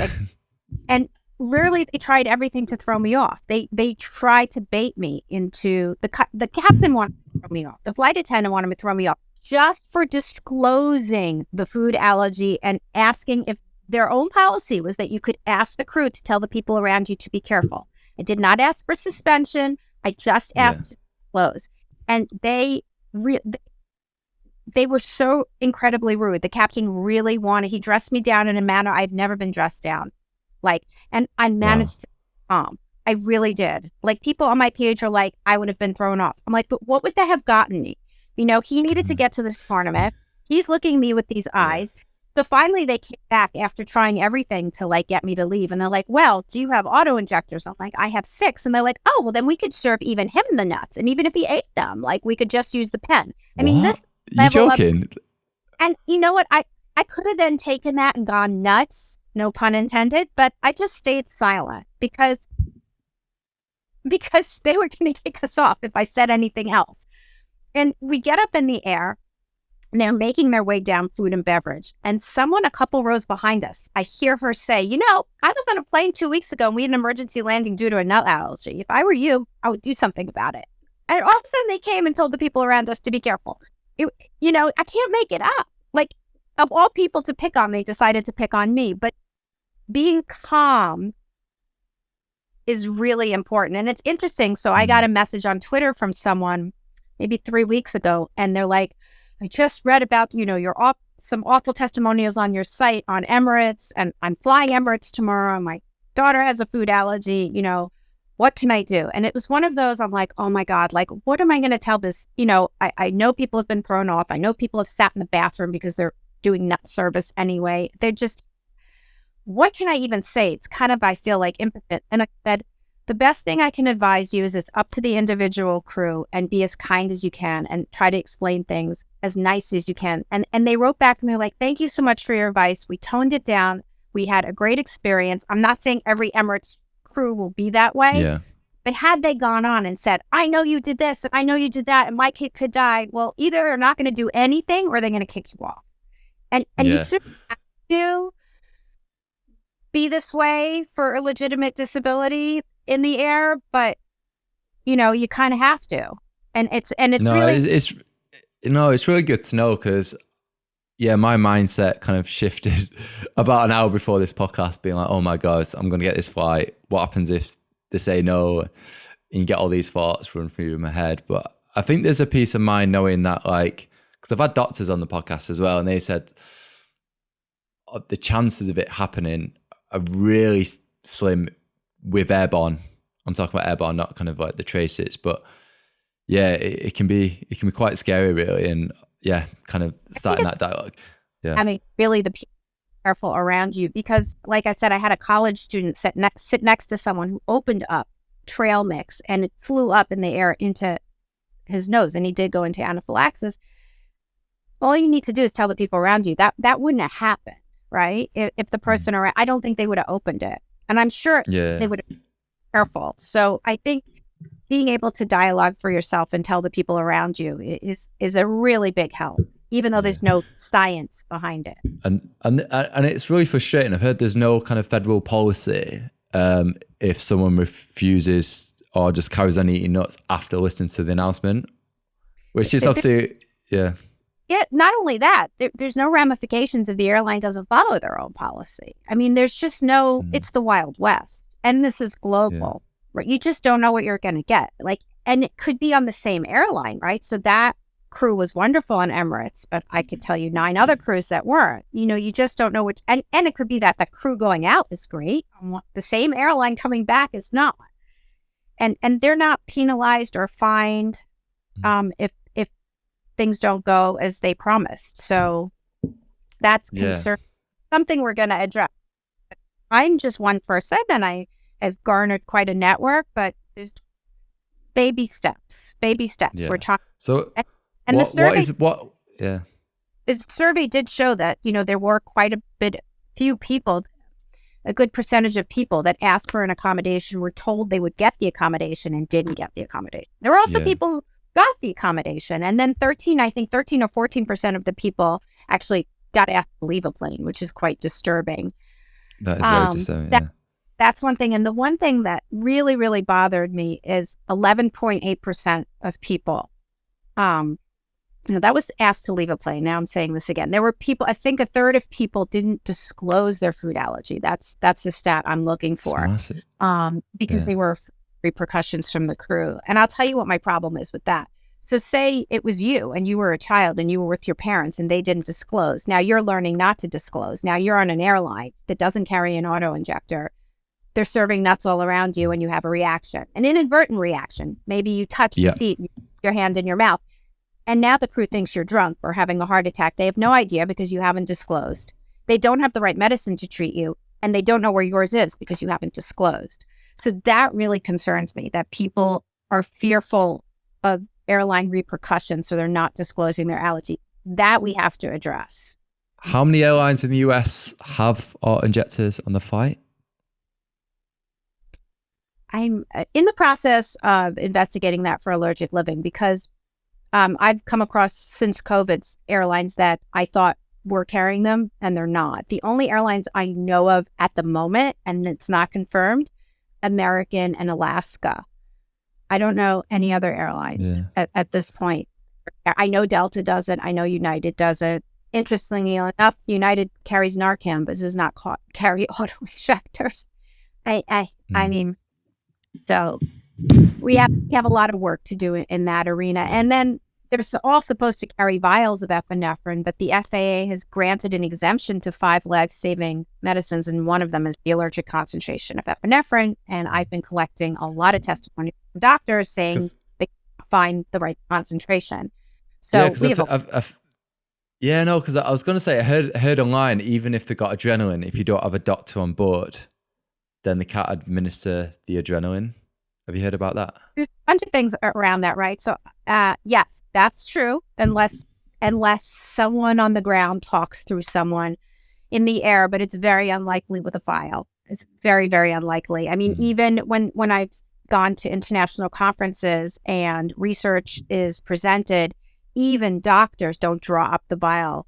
And literally they tried everything to throw me off. They tried to bait me into, the captain wanted to throw me off. The flight attendant wanted me to throw me off just for disclosing the food allergy and asking if their own policy was that you could ask the crew to tell the people around you to be careful. I did not ask for suspension. I just asked to disclose. And they were so incredibly rude. The captain really he dressed me down in a manner I've never been dressed down. And I managed to calm. I really did. People on my page are I would have been thrown off. I'm but what would that have gotten me? He needed to get to this tournament. He's looking at me with these eyes. So finally they came back after trying everything to get me to leave. And they're well, do you have auto injectors? I'm I have 6. And they're oh, well then we could serve even him the nuts. And even if he ate them, we could just use the pen. I mean, this you joking? And you know what? I could have then taken that and gone nuts, no pun intended, but I just stayed silent because they were going to kick us off if I said anything else. And we get up in the air, and they're making their way down food and beverage. And someone a couple rows behind us, I hear her say, I was on a plane 2 weeks ago and we had an emergency landing due to a nut allergy. If I were you, I would do something about it. And all of a sudden they came and told the people around us to be careful. I can't make it up. Like, of all people to pick on, they decided to pick on me. But being calm is really important. And it's interesting. So I got a message on Twitter from someone maybe 3 weeks ago, and they're like, I just read about, some awful testimonials on your site on Emirates, and I'm flying Emirates tomorrow. And my daughter has a food allergy. What can I do? And it was one of those, I'm like, oh my God, like, what am I going to tell this? I know people have been thrown off. I know people have sat in the bathroom because they're doing nut service anyway. They're just, what can I even say? It's kind of, I feel like impotent. And I said, the best thing I can advise you is it's up to the individual crew, and be as kind as you can and try to explain things as nice as you can. And they wrote back and they're like, thank you so much for your advice. We toned it down. We had a great experience. I'm not saying every Emirates crew will be that way. Yeah. But had they gone on and said, I know you did this and I know you did that and my kid could die, well, either they're not going to do anything or they're going to kick you off. And you shouldn't have to be this way for a legitimate disability in the air, but you kind of have to. And it's really good to know, because my mindset kind of shifted about an hour before this podcast, being like, oh my God, I'm going to get this flight. What happens if they say no? And you get all these thoughts run through my head. But I think there's a peace of mind knowing that, like, because I've had doctors on the podcast as well, and they said the chances of it happening are really slim with airborne. I'm talking about airborne, not kind of like the traces, but it can be quite scary, really. And kind of starting that dialogue. Yeah. I mean, really, the people careful around you, because like I said, I had a college student sit next to someone who opened up trail mix and it flew up in the air into his nose, and he did go into anaphylaxis. All you need to do is tell the people around you that wouldn't have happened, right? If the person around, I don't think they would have opened it, and I'm sure they would have been careful. So I think being able to dialogue for yourself and tell the people around you is a really big help, even though there's no science behind it. And it's really frustrating. I've heard there's no kind of federal policy if someone refuses or just carries on eating nuts after listening to the announcement, which is obviously, Yeah, not only that, there's no ramifications if the airline doesn't follow their own policy. I mean, there's just no, it's the Wild West. And this is global, right? You just don't know what you're going to get. Like, and it could be on the same airline, right? So that crew was wonderful on Emirates, but I could tell you 9 other crews that weren't. You just don't know which, and it could be that the crew going out is great. The same airline coming back is not. And they're not penalized or fined if things don't go as they promised. So that's something we're going to address. I'm just one person, and I have garnered quite a network, but there's baby steps. Yeah. We're talking. So, and the survey did show that, there were quite a good percentage of people that asked for an accommodation were told they would get the accommodation and didn't get the accommodation. There were also people who got the accommodation, and then 13 or 14% of the people actually got asked to leave a plane, which is quite disturbing. That is very disturbing. That's one thing. And the one thing that really, really bothered me is 11.8% of people, that was asked to leave a plane. Now I'm saying this again. There were people, I think a third of people didn't disclose their food allergy. That's the stat I'm looking for. Because they were repercussions from the crew. And I'll tell you what my problem is with that. So say it was you and you were a child and you were with your parents and they didn't disclose. Now you're learning not to disclose. Now you're on an airline that doesn't carry an autoinjector. They're serving nuts all around you and you have a reaction, an inadvertent reaction. Maybe you touch the seat, your hand in your mouth. And now the crew thinks you're drunk or having a heart attack. They have no idea because you haven't disclosed. They don't have the right medicine to treat you, and they don't know where yours is because you haven't disclosed. So that really concerns me, that people are fearful of airline repercussions, so they're not disclosing their allergy. That we have to address. How many airlines in the US have auto-injectors on the flight? I'm in the process of investigating that for Allergic Living because I've come across since COVID's airlines that I thought were carrying them and they're not. The only airlines I know of at the moment, and it's not confirmed, American and Alaska. I don't know any other airlines at this point. I know Delta doesn't. I know United doesn't. Interestingly enough, United carries Narcan, but does not carry autoinjectors. I mean, so we have a lot of work to do in that arena. And then they're all supposed to carry vials of epinephrine, but the FAA has granted an exemption to 5 life-saving medicines, and one of them is the allergic concentration of epinephrine. And I've been collecting a lot of testimony from doctors saying they can't find the right concentration. So because I was going to say, I heard online, even if they got adrenaline, if you don't have a doctor on board, then they can't administer the adrenaline. Have you heard about that? There's a bunch of things around that, right? So, yes, that's true. Unless someone on the ground talks through someone in the air, but it's very unlikely with a vial. It's very, very unlikely. I mean, even when I've gone to international conferences and research is presented, even doctors don't draw up the vial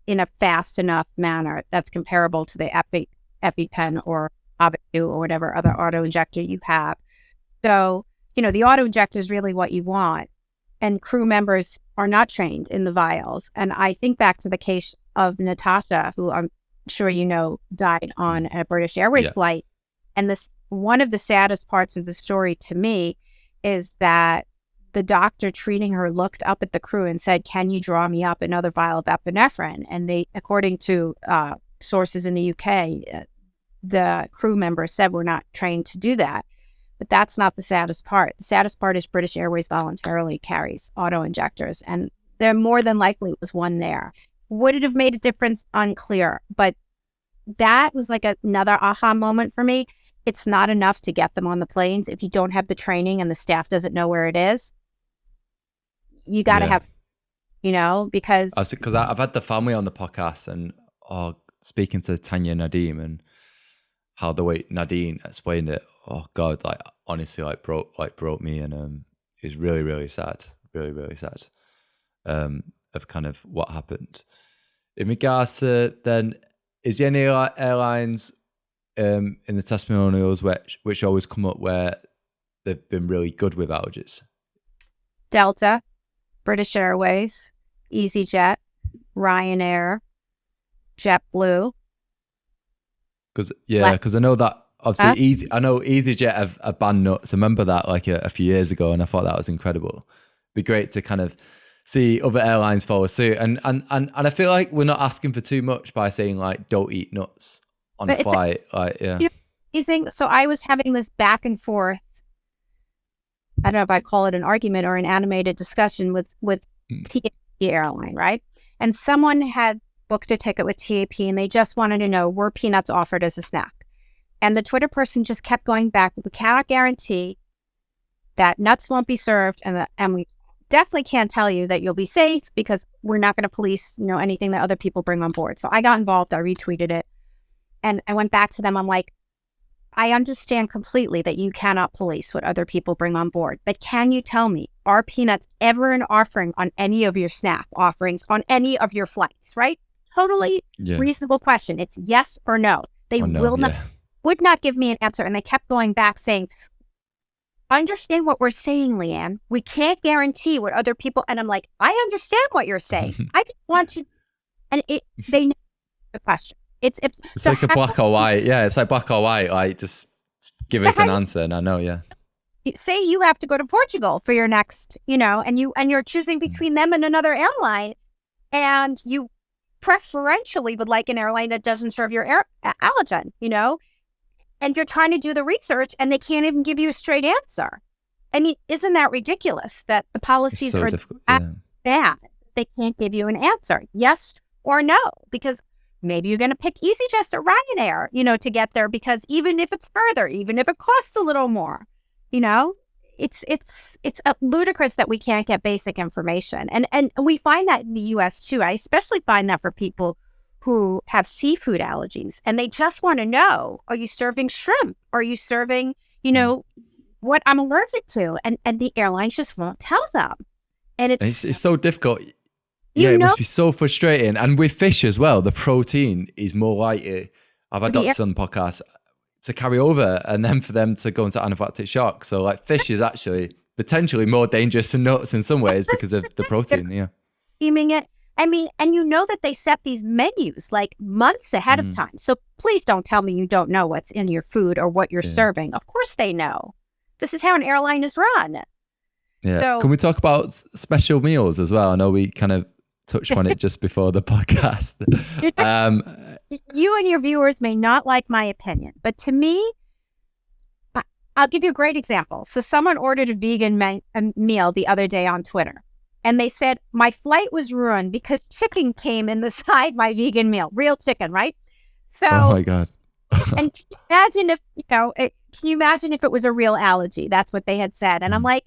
in a fast enough manner that's comparable to the EpiPen or Auto or whatever other auto-injector you have. So, the auto-injector is really what you want. And crew members are not trained in the vials. And I think back to the case of Natasha, who I'm sure died on a British Airways flight. And one of the saddest parts of the story to me is that the doctor treating her looked up at the crew and said, "Can you draw me up another vial of epinephrine?" And they, according to sources in the UK, the crew member said, "We're not trained to do that." But that's not the saddest part. The saddest part is British Airways voluntarily carries auto-injectors, and there more than likely was one there. Would it have made a difference? Unclear. But that was like another aha moment for me. It's not enough to get them on the planes if you don't have the training and the staff doesn't know where it is. You got to have, because I've had the family on the podcast and speaking to Tanya Nadeem and how the way Nadine explained it, oh God, honestly, broke me, and it was really, really sad, really, really sad, of kind of what happened. In regards to then, is there any airlines in the testimonials which always come up where they've been really good with allergies? Delta, British Airways, EasyJet, Ryanair, JetBlue. Because I know that obviously I know EasyJet have banned nuts. I remember that a few years ago, and I thought that was incredible. It'd be great to kind of see other airlines follow suit, and I feel like we're not asking for too much by saying don't eat nuts on a flight. Amazing. So I was having this back and forth. I don't know if I call it an argument or an animated discussion with TAP airline, right? And someone had booked a ticket with TAP and they just wanted to know, were peanuts offered as a snack? And the Twitter person just kept going back, we cannot guarantee that nuts won't be served, and we definitely can't tell you that you'll be safe because we're not going to police, anything that other people bring on board. So I got involved, I retweeted it, and I went back to them. I'm like, I understand completely that you cannot police what other people bring on board, but can you tell me, are peanuts ever an offering on any of your snack offerings on any of your flights, right? Totally reasonable question. It's yes or no. They would not give me an answer. And they kept going back saying, understand what we're saying, Lianne. We can't guarantee what other people, and I'm like, I understand what you're saying. I just want you, and they know the question. It's so like a black or white. Yeah, it's like black or white. Just give us an answer, and I know, Say you have to go to Portugal for your next, and you're choosing between them and another airline, and you preferentially would like an airline that doesn't serve your allergen, and you're trying to do the research and they can't even give you a straight answer. I mean, isn't that ridiculous that the policies are bad? They can't give you an answer, yes or no, because maybe you're going to pick EasyJet or Ryanair, to get there, because even if it's further, even if it costs a little more, it's ludicrous that we can't get basic information. And we find that in the US too. I especially find that for people who have seafood allergies, and they just want to know, are you serving shrimp? Are you serving, what I'm allergic to? And the airlines just won't tell them. And it's so difficult. Yeah, it must be so frustrating. And with fish as well, the protein is more likely, I've had doctors on the podcast, to carry over and then for them to go into anaphylactic shock. So like fish is actually potentially more dangerous than nuts in some ways because of the protein. Yeah. Steaming it. I mean, and that they set these menus like months ahead of time. So please don't tell me you don't know what's in your food or what you're serving. Of course they know. This is how an airline is run. Yeah. So, can we talk about special meals as well? I know we kind of touched on it just before the podcast. You and your viewers may not like my opinion, but to me, I'll give you a great example. So someone ordered a vegan meal the other day on Twitter. And they said, my flight was ruined because chicken came inside my vegan meal. Real chicken, right? So, oh my God. and can you imagine if it was a real allergy? That's what they had said. And I'm like,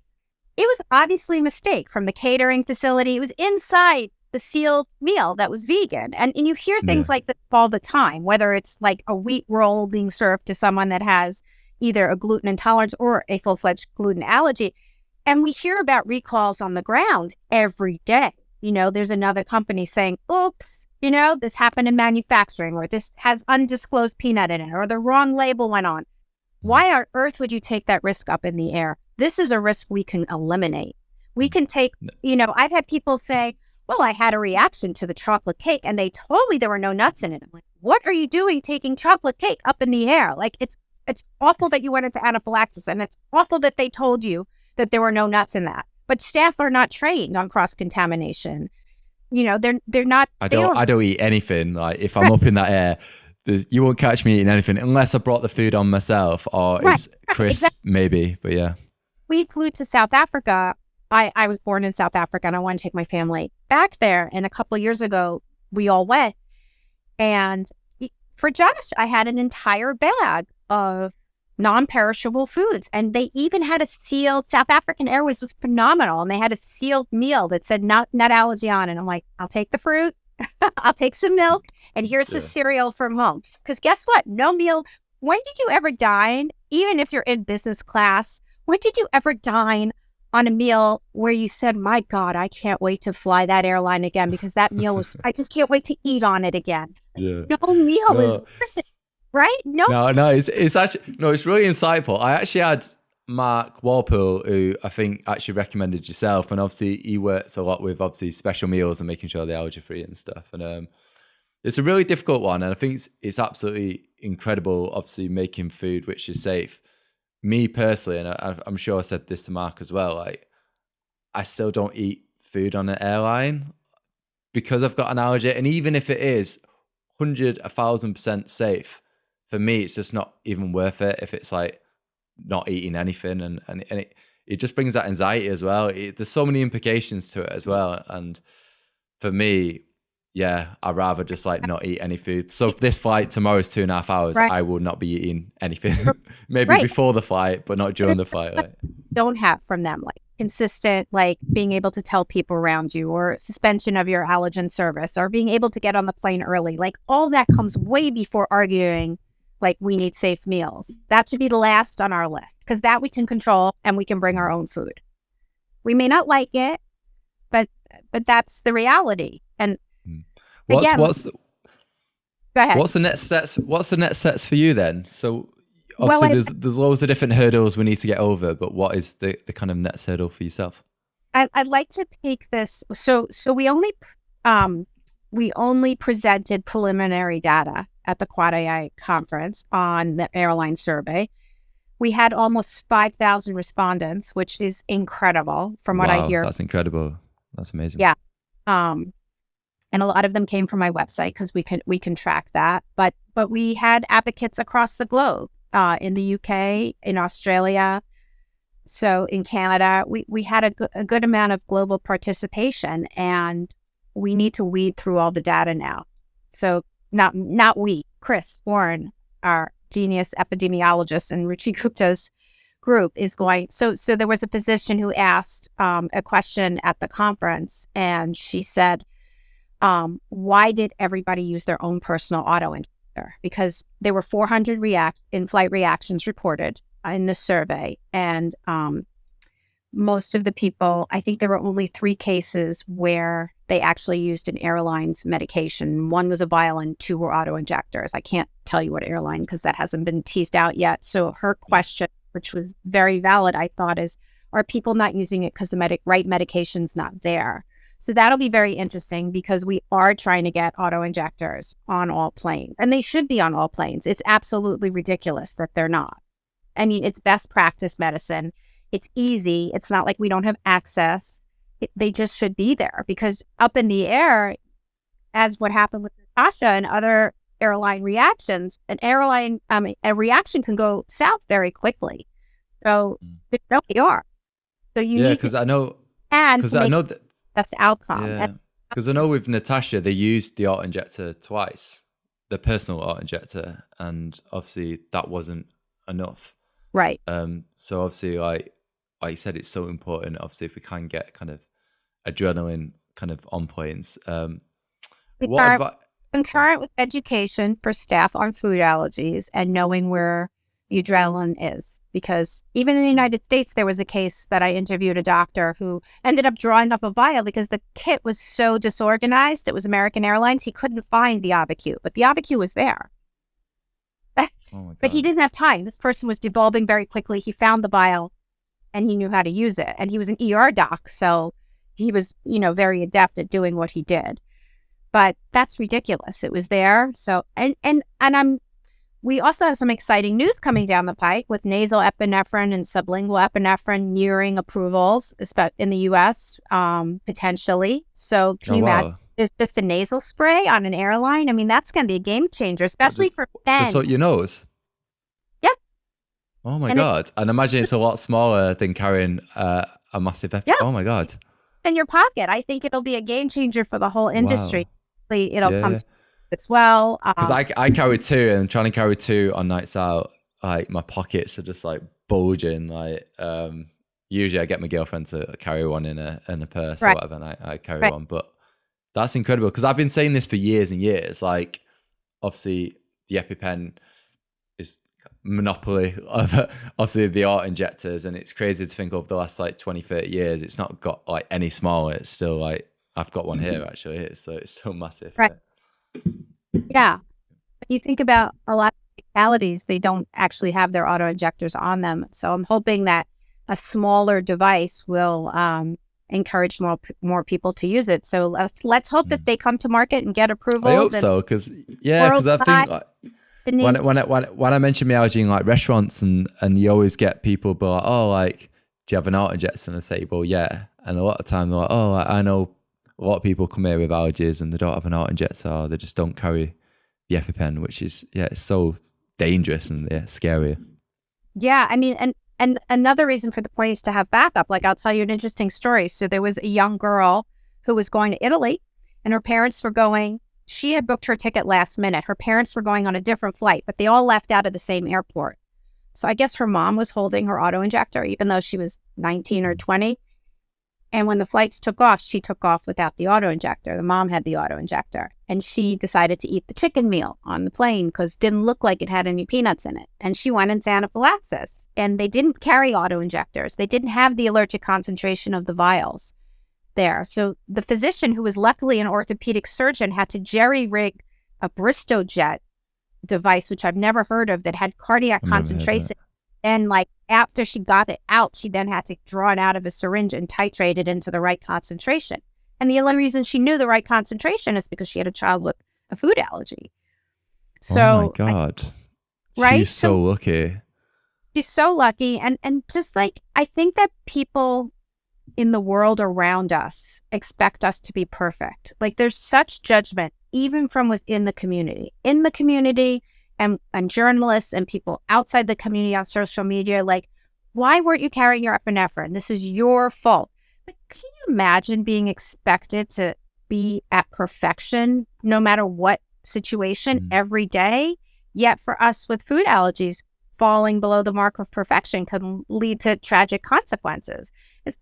it was obviously a mistake from the catering facility. It was inside the sealed meal that was vegan. And you hear things like this all the time, whether it's like a wheat roll being served to someone that has either a gluten intolerance or a full-fledged gluten allergy. And we hear about recalls on the ground every day. There's another company saying, oops, this happened in manufacturing, or this has undisclosed peanut in it, or the wrong label went on. Why on earth would you take that risk up in the air? This is a risk we can eliminate. We can take, I've had people say, well, I had a reaction to the chocolate cake and they told me there were no nuts in it. I'm like, what are you doing taking chocolate cake up in the air? Like, it's awful that you went into anaphylaxis, and it's awful that they told you that there were no nuts in that. But staff are not trained on cross-contamination. They're not. I don't eat anything. Like if I'm up in that air, you won't catch me eating anything unless I brought the food on myself or it's crisp, maybe. But yeah. We flew to South Africa. I was born in South Africa, and I want to take my family back there. And a couple of years ago, we all went. And for Josh, I had an entire bag of non-perishable foods. And they even had a sealed, South African Airways was phenomenal. And they had a sealed meal that said nut allergy on it. And I'm like, I'll take the fruit. I'll take some milk. And here's the cereal from home. Because guess what? No meal. When did you ever dine, even if you're in business class, when did you ever dine on a meal where you said, my God, I can't wait to fly that airline again because that meal was, I just can't wait to eat on it again. Yeah. No meal is worth it, right? No, it's actually, it's really insightful. I actually had Mark Walpole, who I think actually recommended yourself. And obviously he works a lot with obviously special meals and making sure they're allergy free and stuff. And it's a really difficult one. And I think it's absolutely incredible, obviously making food which is safe. Me personally, and I'm sure I said this to Mark as well, like I still don't eat food on an airline because I've got an allergy. And even if it is 1,000% safe, for me, it's just not even worth it if it's like not eating anything. And it just brings that anxiety as well. There's so many implications to it as well. And for me, yeah, I'd rather just like not eat any food. So if this flight tomorrow is 2.5 hours, I will not be eating anything. Maybe before the flight, but not during the flight. Right? Don't have from them like consistent, like being able to tell people around you, or suspension of your allergen service, or being able to get on the plane early. Like all that comes way before arguing like we need safe meals. That should be the last on our list because that we can control and we can bring our own food. We may not like it, but that's the reality. And go ahead. What's the next steps for you then? So obviously there's loads of different hurdles we need to get over, but what is the kind of next hurdle for yourself? I'd like to take this. So we only presented preliminary data at the Quad AI conference on the airline survey. We had almost 5,000 respondents, which is incredible from what I hear. That's incredible. That's amazing. Yeah. And a lot of them came from my website because we can track that. But we had advocates across the globe, in the UK, in Australia, so in Canada. We had a good amount of global participation, and we need to weed through all the data now. So not we, Chris Warren, our genius epidemiologist, and Ruchi Gupta's group is going. So there was a physician who asked a question at the conference, and she said, why did everybody use their own personal autoinjector? Because there were 400 in-flight reactions reported in this survey. And most of the people, I think there were only 3 cases where they actually used an airline's medication. 1 was a vial and 2 were autoinjectors. I can't tell you what airline because that hasn't been teased out yet. So her question, which was very valid, I thought, is, are people not using it because the right medication's not there? So that'll be very interesting because we are trying to get autoinjectors on all planes, and they should be on all planes. It's absolutely ridiculous that they're not. I mean, it's best practice medicine. It's easy. It's not like we don't have access. They just should be there because up in the air, as what happened with Natasha and other airline reactions, a reaction can go south very quickly. So there's no PR. So you need because I know that that's the outcome. Yeah, because I know with Natasha they used the autoinjector twice, the personal autoinjector, and obviously that wasn't enough. Right. So obviously, like you said, it's so important. Obviously, if we can get kind of adrenaline kind of on planes. Concurrent with education for staff on food allergies and knowing where the adrenaline is. Because even in the United States, there was a case that I interviewed a doctor who ended up drawing up a vial because the kit was so disorganized. It was American Airlines. He couldn't find the Auvi-Q, but the Auvi-Q was there. But he didn't have time. This person was devolving very quickly. He found the vial and he knew how to use it. And he was an ER doc, so he was, very adept at doing what he did. But that's ridiculous. It was there. So, we also have some exciting news coming down the pike with nasal epinephrine and sublingual epinephrine nearing approvals in the U.S. Potentially. So can you imagine? There's just a nasal spray on an airline. I mean, that's going to be a game changer, especially for men. Just your nose? Yeah. Oh my God. And imagine it's a lot smaller than carrying a massive Oh my God. In your pocket. I think it'll be a game changer for the whole industry. Wow. It'll come as well. Because I carry 2 and trying to carry 2 on nights out, like my pockets are just like bulging. Like usually I get my girlfriend to carry one in a purse or whatever, and I carry one. But that's incredible because I've been saying this for years and years. Like obviously the EpiPen is monopoly of obviously the autoinjectors, and it's crazy to think of the last like 20-30 years it's not got like any smaller. It's still like I've got one here actually, so it's still massive. Right. Yeah. You think about a lot of fatalities, they don't actually have their auto-injectors on them. So I'm hoping that a smaller device will encourage more people to use it. So let's hope that they come to market and get approval. I hope so, because I think like, when I mention my allergy in like restaurants and you always get people be like, oh, like, do you have an auto-injector? And I say, well, yeah. And a lot of time they're like, oh, I know a lot of people come here with allergies and they don't have an auto-injector, or they just don't carry the EpiPen, which is, it's so dangerous and scary. Yeah, I mean, and another reason for the place to have backup, like I'll tell you an interesting story. So there was a young girl who was going to Italy and her parents were going, she had booked her ticket last minute. Her parents were going on a different flight, but they all left out of the same airport. So I guess her mom was holding her auto-injector, even though she was 19 or 20. And when the flights took off, she took off without the auto-injector. The mom had the auto-injector. And she decided to eat the chicken meal on the plane because it didn't look like it had any peanuts in it. And she went into anaphylaxis. And they didn't carry auto-injectors. They didn't have the allergic concentration of the vials there. So the physician, who was luckily an orthopedic surgeon, had to jerry-rig a Bristow jet device, which I've never heard of, that had cardiac concentration. And like after she got it out, she then had to draw it out of a syringe and titrate it into the right concentration. And the only reason she knew the right concentration is because she had a child with a food allergy. So, oh my God. She's so lucky. She's so lucky. And just like, I think that people in the world around us expect us to be perfect. Like there's such judgment, even from within the community. In the community, and journalists and people outside the community on social media, like, why weren't you carrying your epinephrine? This is your fault. But can you imagine being expected to be at perfection no matter what situation every day? Yet for us with food allergies, falling below the mark of perfection can lead to tragic consequences.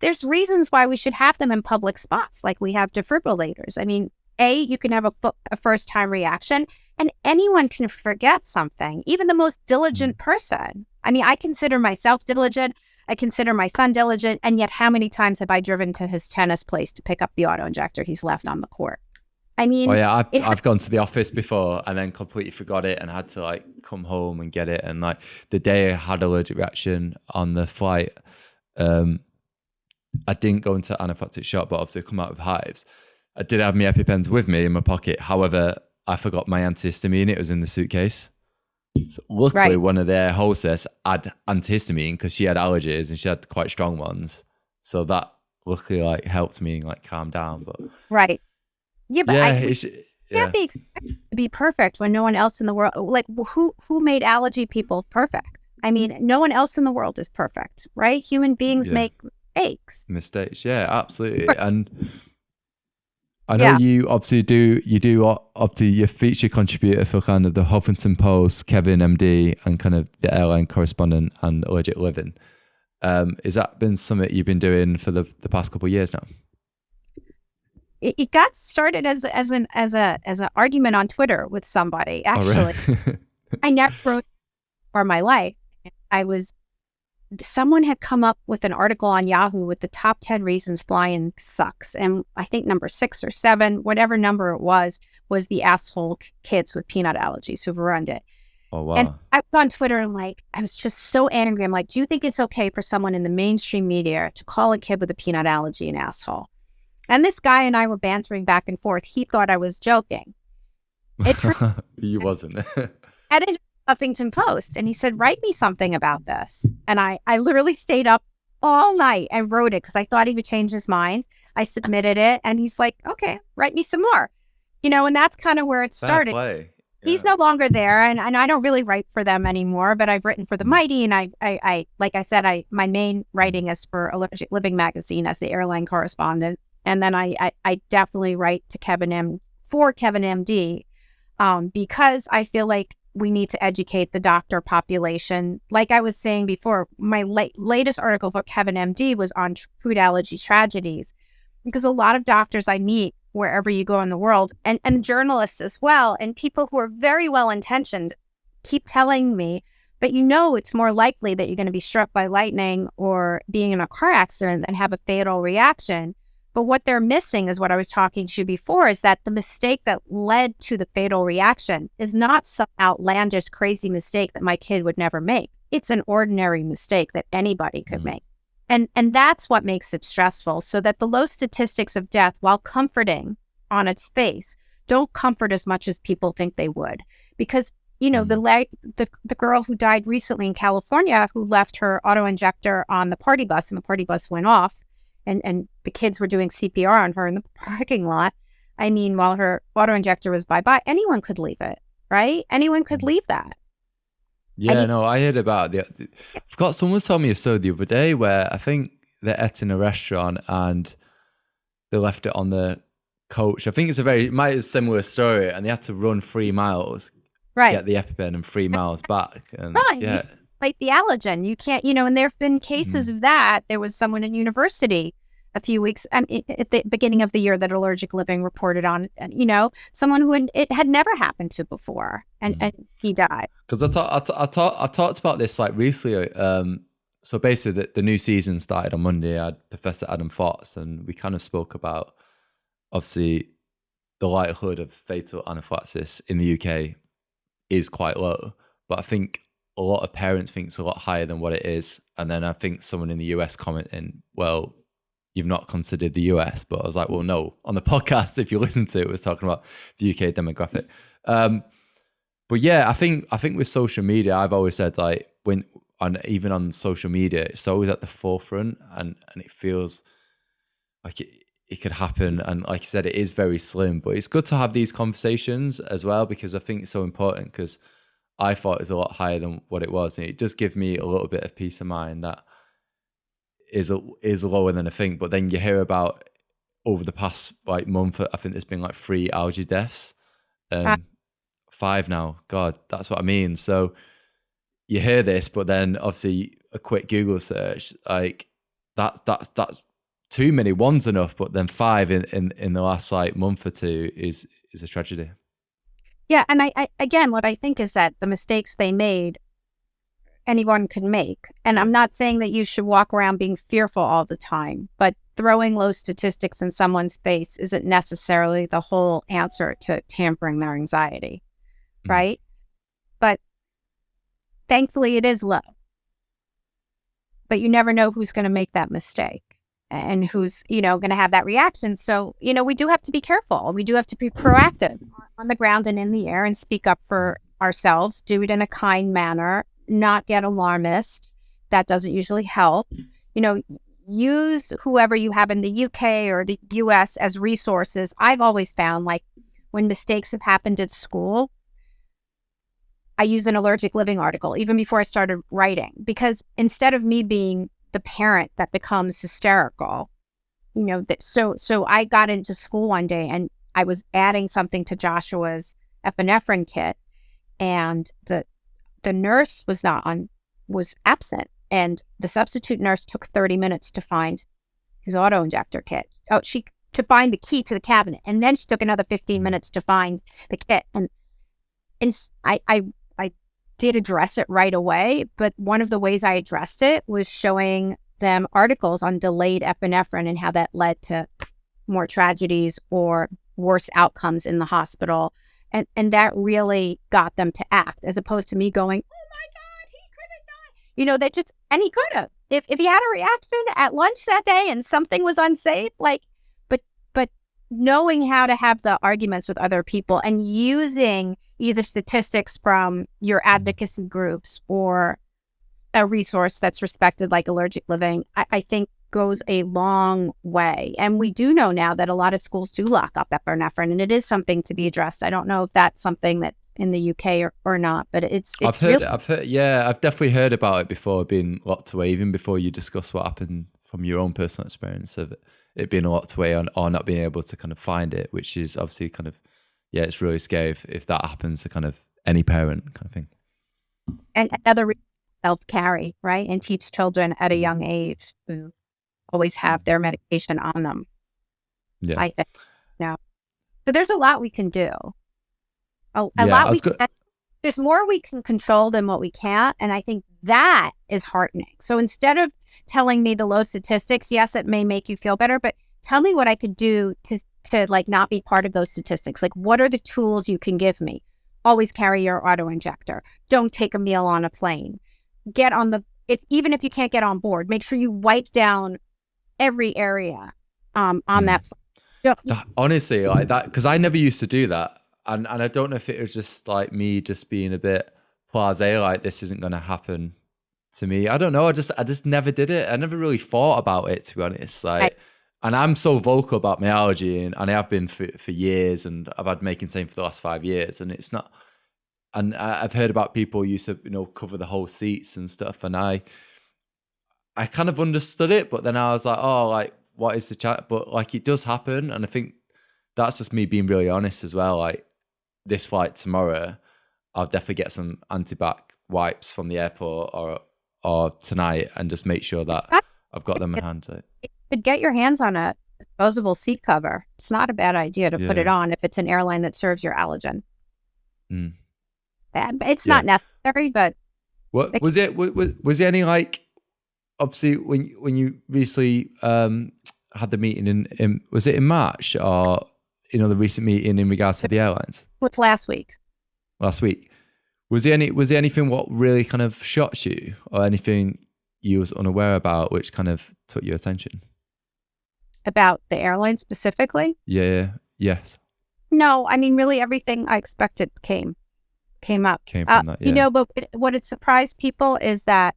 There's reasons why we should have them in public spots, like we have defibrillators. I mean, You can have a first time reaction, and anyone can forget something, even the most diligent person. I mean, I consider myself diligent. I consider my son diligent. And yet how many times have I driven to his tennis place to pick up the autoinjector he's left on the court? I mean, oh yeah, I've gone to the office before and then completely forgot it and had to like come home and get it. And like the day I had allergic reaction on the flight, I didn't go into anaphylactic shock, but obviously come out with hives. I did have my EpiPens with me in my pocket. However, I forgot my antihistamine. It was in the suitcase. So luckily, one of their hostess had antihistamine because she had allergies and she had quite strong ones. So that luckily like helped me like calm down. But yeah, but can't be expected to be perfect when no one else in the world, like who made allergy people perfect? I mean, no one else in the world is perfect, right? Human beings make mistakes. Yeah, absolutely. And I know you obviously obviously you're feature contributor for kind of the Huffington Post, Kevin MD, and kind of the airline correspondent and Allergic Living. Has that been something you've been doing for the past couple of years now? It got started as an argument on Twitter with somebody. Actually, oh, really? I never wrote for my life. Someone had come up with an article on Yahoo with the top 10 reasons flying sucks. And I think number 6 or 7, whatever number it was the asshole kids with peanut allergies who've ruined it. Oh, wow. And I was on Twitter and like, I was just so angry. I'm like, do you think it's okay for someone in the mainstream media to call a kid with a peanut allergy an asshole? And this guy and I were bantering back and forth. He thought I was joking. He wasn't. Edited Huffington Post, and he said, write me something about this. And I literally stayed up all night and wrote it because I thought he would change his mind. I submitted it, and he's like, okay, write me some more. And that's kind of where it started. Yeah. He's no longer there, and I don't really write for them anymore, but I've written for The Mighty, and I like I said, my main writing is for Allergic Living magazine as the airline correspondent. And then I definitely write to Kevin MD because I feel like we need to educate the doctor population. Like I was saying before, my latest article for Kevin MD was on food allergy tragedies, because a lot of doctors I meet wherever you go in the world, and journalists as well, and people who are very well-intentioned keep telling me, but it's more likely that you're going to be struck by lightning or being in a car accident and have a fatal reaction. But what they're missing is what I was talking to you before, is that the mistake that led to the fatal reaction is not some outlandish, crazy mistake that my kid would never make. It's an ordinary mistake that anybody could make. And that's what makes it stressful, so that the low statistics of death, while comforting on its face, don't comfort as much as people think they would. Because, the girl who died recently in California, who left her autoinjector on the party bus and the party bus went off, and the kids were doing CPR on her in the parking lot. I mean, while her autoinjector was bye-bye, anyone could leave it, right? Anyone could leave that. Yeah, I heard about I forgot, someone told me a story the other day where I think they ate in a restaurant and they left it on the coach. I think it's a similar story, and they had to run 3 miles, get the EpiPen, and 3 miles back. And yeah. Like the allergen, you can't, and there have been cases of that. There was someone in university a few weeks at the beginning of the year that Allergic Living reported on, someone who it had never happened to before, and he died. Because I talked about this like recently. So basically, the new season started on Monday. I had Professor Adam Fox, and we kind of spoke about obviously the likelihood of fatal anaphylaxis in the UK is quite low, but I think a lot of parents think it's a lot higher than what it is. And then I think someone in the US commenting, well, you've not considered the US. But I was like, well, no, on the podcast, if you listen to it, was talking about the UK demographic. But yeah, I think with social media, I've always said like even on social media, it's always at the forefront, and it feels like it could happen. And like you said, it is very slim, but it's good to have these conversations as well, because I think it's so important, because I thought it was a lot higher than what it was. And it does give me a little bit of peace of mind that is lower than I think. But then you hear about over the past like month, I think there's been like 3 allergy deaths. 5 now. God, that's what I mean. So you hear this, but then obviously a quick Google search, like that's too many, one's enough, but then 5 in the last like month or two is a tragedy. Yeah, and I again, what I think is that the mistakes they made, anyone could make. And I'm not saying that you should walk around being fearful all the time, but throwing low statistics in someone's face isn't necessarily the whole answer to tampering their anxiety, right? But thankfully it is low. But you never know who's going to make that mistake and who's, going to have that reaction. So, we do have to be careful. We do have to be proactive on the ground and in the air and speak up for ourselves, do it in a kind manner, not get alarmist. That doesn't usually help. Use whoever you have in the UK or the US as resources. I've always found, like, when mistakes have happened at school, I use an Allergic Living article even before I started writing, because instead of me being the parent that becomes hysterical, so I got into school one day and I was adding something to Joshua's epinephrine kit, and the nurse was absent, and the substitute nurse took 30 minutes to find his autoinjector kit. To find the key to the cabinet, and then she took another 15 minutes to find the kit. And I did address it right away, but one of the ways I addressed it was showing them articles on delayed epinephrine and how that led to more tragedies or worse outcomes in the hospital. And that really got them to act, as opposed to me going, oh my God, he could have died. And he could have. If he had a reaction at lunch that day and something was unsafe, but knowing how to have the arguments with other people and using either statistics from your advocacy groups or a resource that's respected like Allergic Living, I think goes a long way. And we do know now that a lot of schools do lock up epinephrine, and it is something to be addressed. I don't know if that's something that's in the UK or not, but I've heard, yeah, I've definitely heard about it before, being locked away, even before you discuss what happened from your own personal experience of it being locked away or not being able to kind of find it, which is obviously kind of, yeah, it's really scary if that happens to kind of any parent kind of thing. And another self-carry, right? And teach children at a young age to always have their medication on them. Yeah. I think. So there's a lot we can do. There's more we can control than what we can't. And I think that is heartening. So instead of telling me the low statistics, yes, it may make you feel better, but tell me what I could do to like not be part of those statistics. Like, what are the tools you can give me? Always carry your auto-injector. Don't take a meal on a plane. Get on even if you can't get on board, make sure you wipe down every area on that. Honestly, like that, because I never used to do that. And I don't know if it was just like me just being a bit blasé, like this isn't going to happen to me. I don't know. I just never did it. I never really thought about it, to be honest. And I'm so vocal about my allergy, and I have been for years, and I've had making same for the last 5 years, and it's not. And I've heard about people used to cover the whole seats and stuff, and I kind of understood it, but then I was like, oh, like what is the chat? But like it does happen, and I think that's just me being really honest as well. Like this flight tomorrow, I'll definitely get some antibac wipes from the airport or tonight, and just make sure that I've got them in hand. You could get your hands on a disposable seat cover. It's not a bad idea to put it on if it's an airline that serves your allergen. It's not necessary, but what was it? Was there any, like, obviously when you recently had the meeting in was it in March, or the recent meeting in regards to the airlines? What's last week? Last week. Was there anything what really kind of shocked you, or anything you was unaware about which kind of took your attention? About the airline specifically? Yeah. Yes. No, I mean, really everything I expected came up. Came from that, yeah. But what it surprised people is that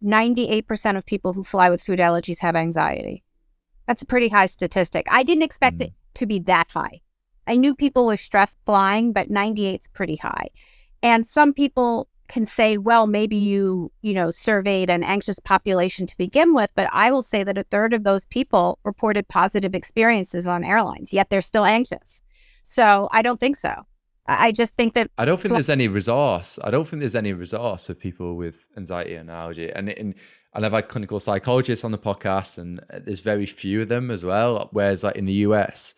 98% of people who fly with food allergies have anxiety. That's a pretty high statistic. I didn't expect it to be that high. I knew people were stressed flying, but 98 is pretty high. And some people can say, well, maybe you surveyed an anxious population to begin with, but I will say that a third of those people reported positive experiences on airlines, yet they're still anxious. So I don't think so. I just think that I don't think there's any resource. I don't think there's any resource for people with anxiety and allergy. And I've had clinical psychologists on the podcast, and there's very few of them as well. Whereas like in the US,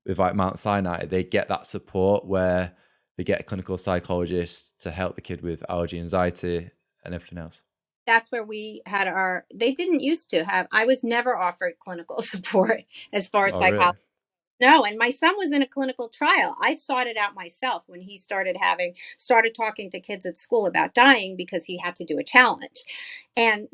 with like Mount Sinai, they get that support where they get a clinical psychologist to help the kid with allergy, anxiety, and everything else. that's where we had they didn't used to have, I was never offered clinical support as far as Oh, really? psychology. No, and my son was in a clinical trial. I sought it out myself when he started talking to kids at school about dying because he had to do a challenge. And,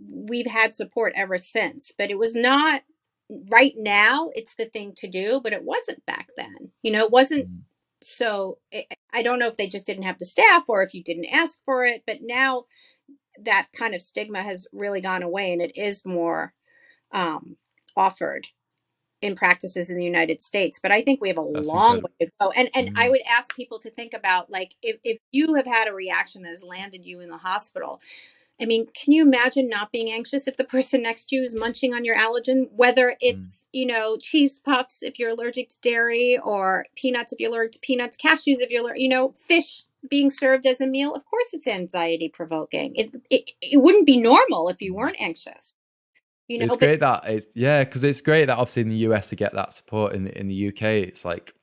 we've had support ever since, but it was not right now. It's the thing to do, but it wasn't back then. It wasn't. Mm. So I don't know if they just didn't have the staff or if you didn't ask for it, but now that kind of stigma has really gone away and it is more offered in practices in the United States. But I think we have a That's long incredible. way to go. And I Mm. would ask people to think about, like, if you have had a reaction that has landed you in the hospital, I mean, can you imagine not being anxious if the person next to you is munching on your allergen, whether Mm. it's, cheese puffs if you're allergic to dairy, or peanuts if you're allergic to peanuts, cashews if you're allergic, fish being served as a meal. Of course it's anxiety provoking. It wouldn't be normal if you Mm. weren't anxious, It's but great that because it's great that obviously in the US to get that support. In the UK, it's like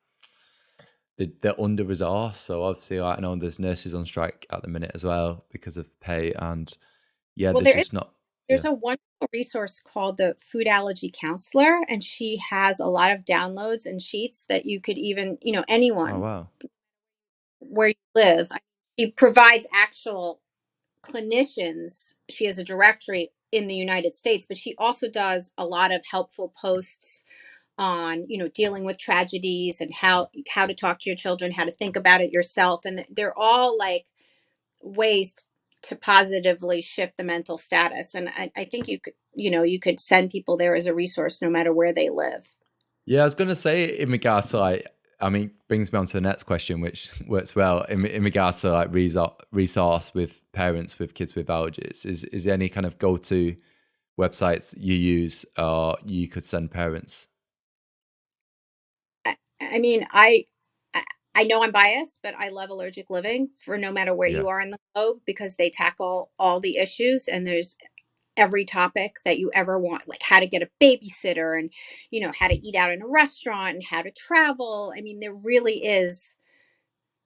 they're under resourced. So obviously, like, I know there's nurses on strike at the minute as well because of pay, and yeah, well, they're just not. there's Yeah. a wonderful resource called the Food Allergy Counselor, and she has a lot of downloads and sheets that you could even, Oh anyone wow. where you live. She provides actual clinicians. She has a directory in the United States, but she also does a lot of helpful posts on, dealing with tragedies and how to talk to your children, how to think about it yourself, and they're all like ways to positively shift the mental status. And I think you could send people there as a resource no matter where they live. Yeah, I was gonna say in regards to like, I mean, brings me on to the next question, which works well in regards to like resource with parents with kids with allergies. Is there any kind of go to websites you use or you could send parents? I mean, I know I'm biased, but I love Allergic Living for no matter where Yeah. you are in the globe, because they tackle all the issues, and there's every topic that you ever want, like how to get a babysitter, and how to eat out in a restaurant, and how to travel. I mean, there really is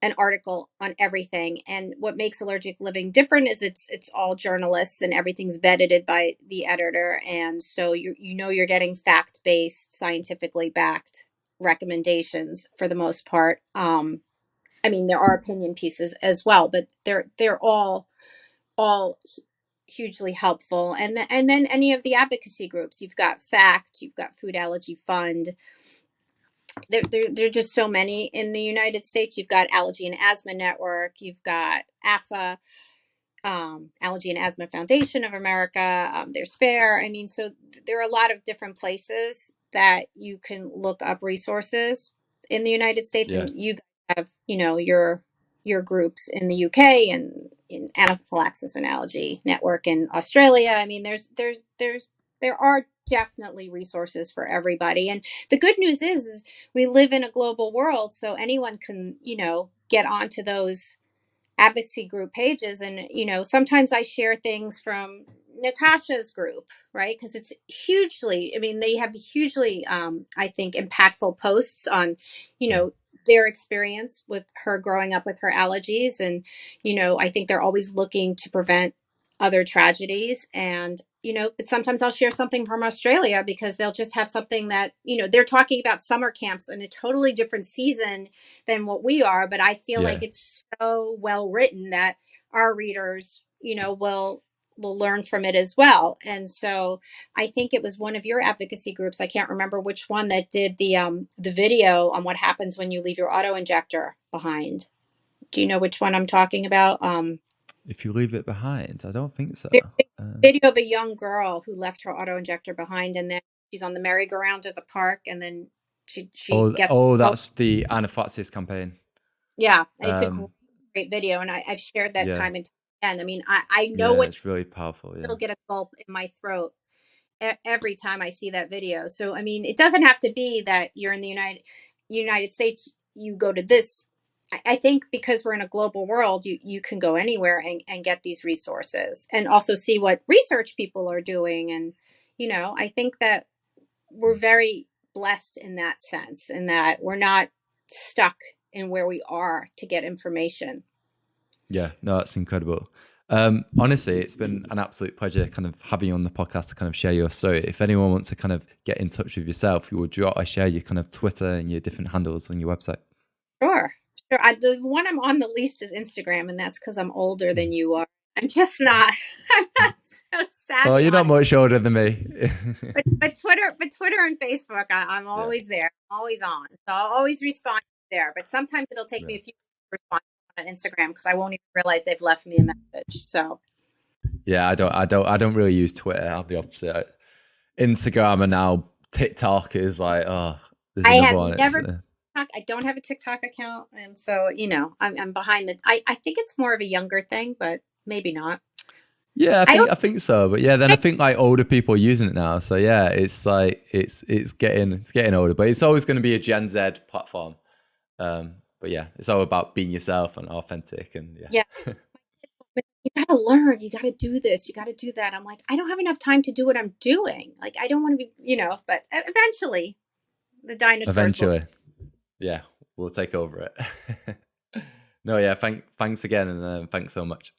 an article on everything. And what makes Allergic Living different is it's all journalists, and everything's vetted by the editor, and so you're getting fact-based, scientifically backed recommendations for the most part. I mean, there are opinion pieces as well, but they're all hugely helpful. And then any of the advocacy groups, you've got FACT, you've got Food Allergy Fund. There are just so many in the United States. You've got Allergy and Asthma Network, you've got AFA, Allergy and Asthma Foundation of America. There's FAIR. I mean, so there are a lot of different places that you can look up resources in the United States, Yeah. and you have, your groups in the UK, and in Anaphylaxis and Allergy Network in Australia. I mean, there are definitely resources for everybody. And the good news is we live in a global world, so anyone can, get onto those advocacy group pages. And sometimes I share things from Natasha's group, right? Because it's hugely, I mean, they have hugely, I think, impactful posts on, Mm. their experience with her growing up with her allergies. And I think they're always looking to prevent other tragedies. And but sometimes I'll share something from Australia, because they'll just have something that, they're talking about summer camps in a totally different season than what we are, but I feel like Yeah. it's so well written that our readers, will learn from it as well. And so I think it was one of your advocacy groups, I can't remember which one, that did the video on what happens when you leave your auto injector behind. Do you know which one I'm talking about? If you leave it behind, I don't think so. There's a Uh, video of a young girl who left her auto injector behind, and then she's on the merry-go-round at the park, and then she gets. that's the anaphylaxis campaign. Yeah, it's a Um, great video, and I've shared that yeah, time and time again. I mean, I know yeah, what, it's really powerful. Yeah, still get a gulp in my throat every time I see that video. So, I mean, it doesn't have to be that you're in the United States. You go to this I think because we're in a global world, you can go anywhere and get these resources and also see what research people are doing. And, I think that we're very blessed in that sense, in that we're not stuck in where we are to get information. Yeah, no, that's incredible. Honestly, it's been an absolute pleasure kind of having you on the podcast to kind of share your story. If anyone wants to kind of get in touch with yourself, would you share your kind of Twitter and your different handles on your website? Sure. The one I'm on the least is Instagram, and that's because I'm older than you are. I'm just not. I'm not so Oh, savvy you're not on it. much older than me. But Twitter and Facebook, I'm Yeah, always there, always on. So I'll always respond there. But sometimes it'll take yeah. me a few minutes to respond on Instagram because I won't even realize they've left me a message. So Yeah, I don't really use Twitter. I'm the opposite. Instagram and now TikTok is like, oh, there's I another have one. It's never. I don't have a TikTok account, and so I'm behind the. I think it's more of a younger thing, but maybe not. yeah, I I think I think so. But yeah, then I think like older people are using it now. So yeah, it's like it's getting older, but it's always going to be a Gen Z platform. But yeah, it's all about being yourself and authentic and yeah. But you got to learn, you got to do this, you got to do that. I'm like, I don't have enough time to do what I'm doing. Like, I don't want to be, but eventually the dinosaurs will. eventually, yeah, we'll take over it. No, yeah, thanks again, and thanks so much.